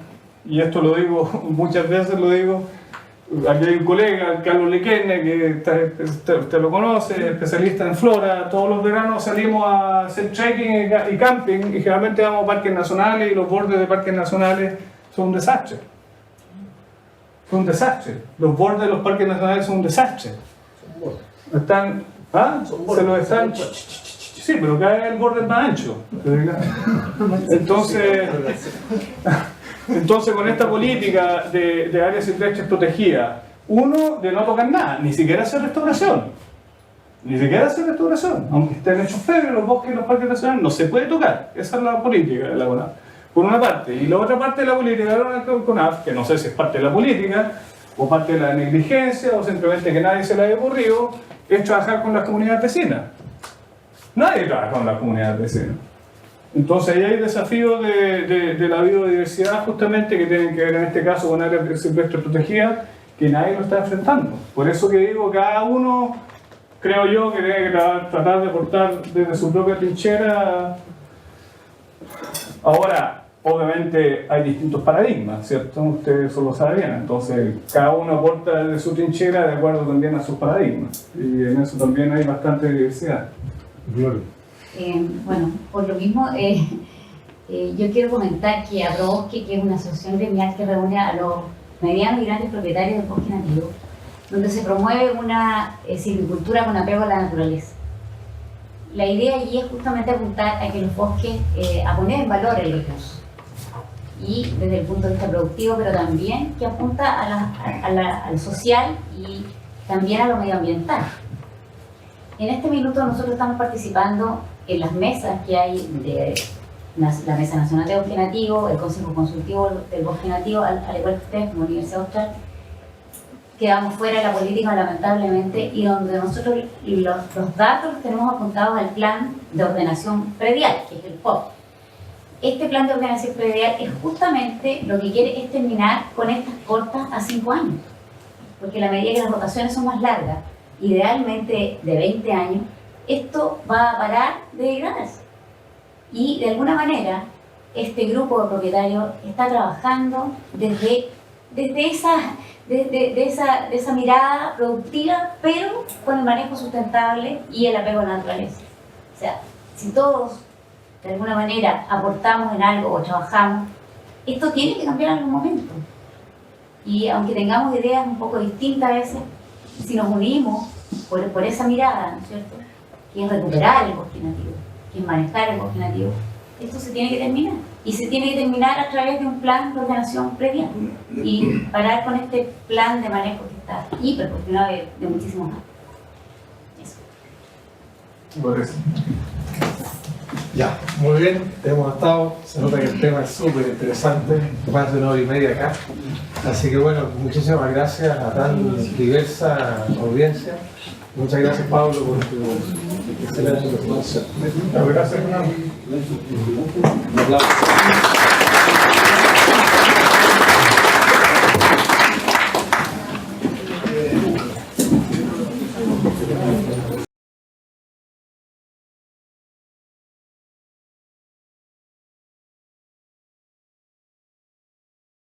y esto lo digo, muchas veces lo digo, aquí hay un colega, Carlos Lequene, que usted lo conoce, especialista en flora. Todos los veranos salimos a hacer trekking y camping y generalmente vamos a parques nacionales y los bordes de parques nacionales son un desastre. Son un desastre. Los bordes de los parques nacionales son un desastre. Están, ¿ah? Se los están... Sí, pero cada vez el borde es más ancho. Entonces con esta política de áreas silvestres protegidas, uno, de no tocar nada, ni siquiera hacer restauración. Ni siquiera hacer restauración. Aunque estén hechos feos los bosques y los parques nacionales, no se puede tocar. Esa es la política de la CONAF. Por una parte. Y la otra parte de la política de la CONAF, que no sé si es parte de la política, o parte de la negligencia, o simplemente que nadie se le haya ocurrido, es trabajar con las comunidades vecinas. Nadie trabaja con la comunidad de vecinos. Entonces ahí hay desafíos de la biodiversidad justamente que tienen que ver en este caso con áreas silvestres protegidas que nadie lo está enfrentando. Por eso que digo, cada uno, creo yo, que tiene que tratar de aportar desde su propia trinchera. Ahora, obviamente hay distintos paradigmas, ¿cierto? Ustedes eso lo saben bien. Entonces, cada uno aporta desde su trinchera de acuerdo también a sus paradigmas. Y en eso también hay bastante diversidad. Gloria. Bueno, por lo mismo, yo quiero comentar que Agrobosque, que es una asociación gremial que reúne a los medianos y grandes propietarios del bosque nativo, donde se promueve una silvicultura con apego a la naturaleza. La idea allí es justamente apuntar a que los bosques, a poner en valor el recurso, y desde el punto de vista productivo, pero también que apunta al social y también a lo medioambiental. En este minuto nosotros estamos participando en las mesas que hay de la Mesa Nacional de Bosque Nativo, el Consejo Consultivo del Bosque Nativo, al igual que ustedes como Universidad Austral. Quedamos fuera de la política lamentablemente, y donde nosotros los datos los tenemos apuntados al Plan de Ordenación Predial, que es el POP. Este Plan de Ordenación Predial es justamente lo que quiere es terminar con estas cortas a 5 años, porque a la medida que las rotaciones son más largas, idealmente de 20 años, esto va a parar de degradarse. Y de alguna manera, este grupo de propietarios está trabajando desde esa mirada productiva, pero con el manejo sustentable y el apego a la naturaleza. O sea, si todos de alguna manera aportamos en algo o trabajamos, esto tiene que cambiar en algún momento. Y aunque tengamos ideas un poco distintas a veces, si nos unimos por esa mirada, ¿no es cierto?, que es recuperar el bosque nativo, que es manejar el bosque nativo, esto se tiene que terminar. Y se tiene que terminar a través de un plan de ordenación previa y parar con este plan de manejo que está hiperproporcionado de muchísimos años. Eso. Por eso. Ya, muy bien, hemos estado, se nota que el tema es súper interesante, más de 1 hora y media acá. Así que bueno, muchísimas gracias a tan diversa audiencia. Muchas gracias, Pablo, por tu excelente presentación. Gracias, Fernando. Un aplauso.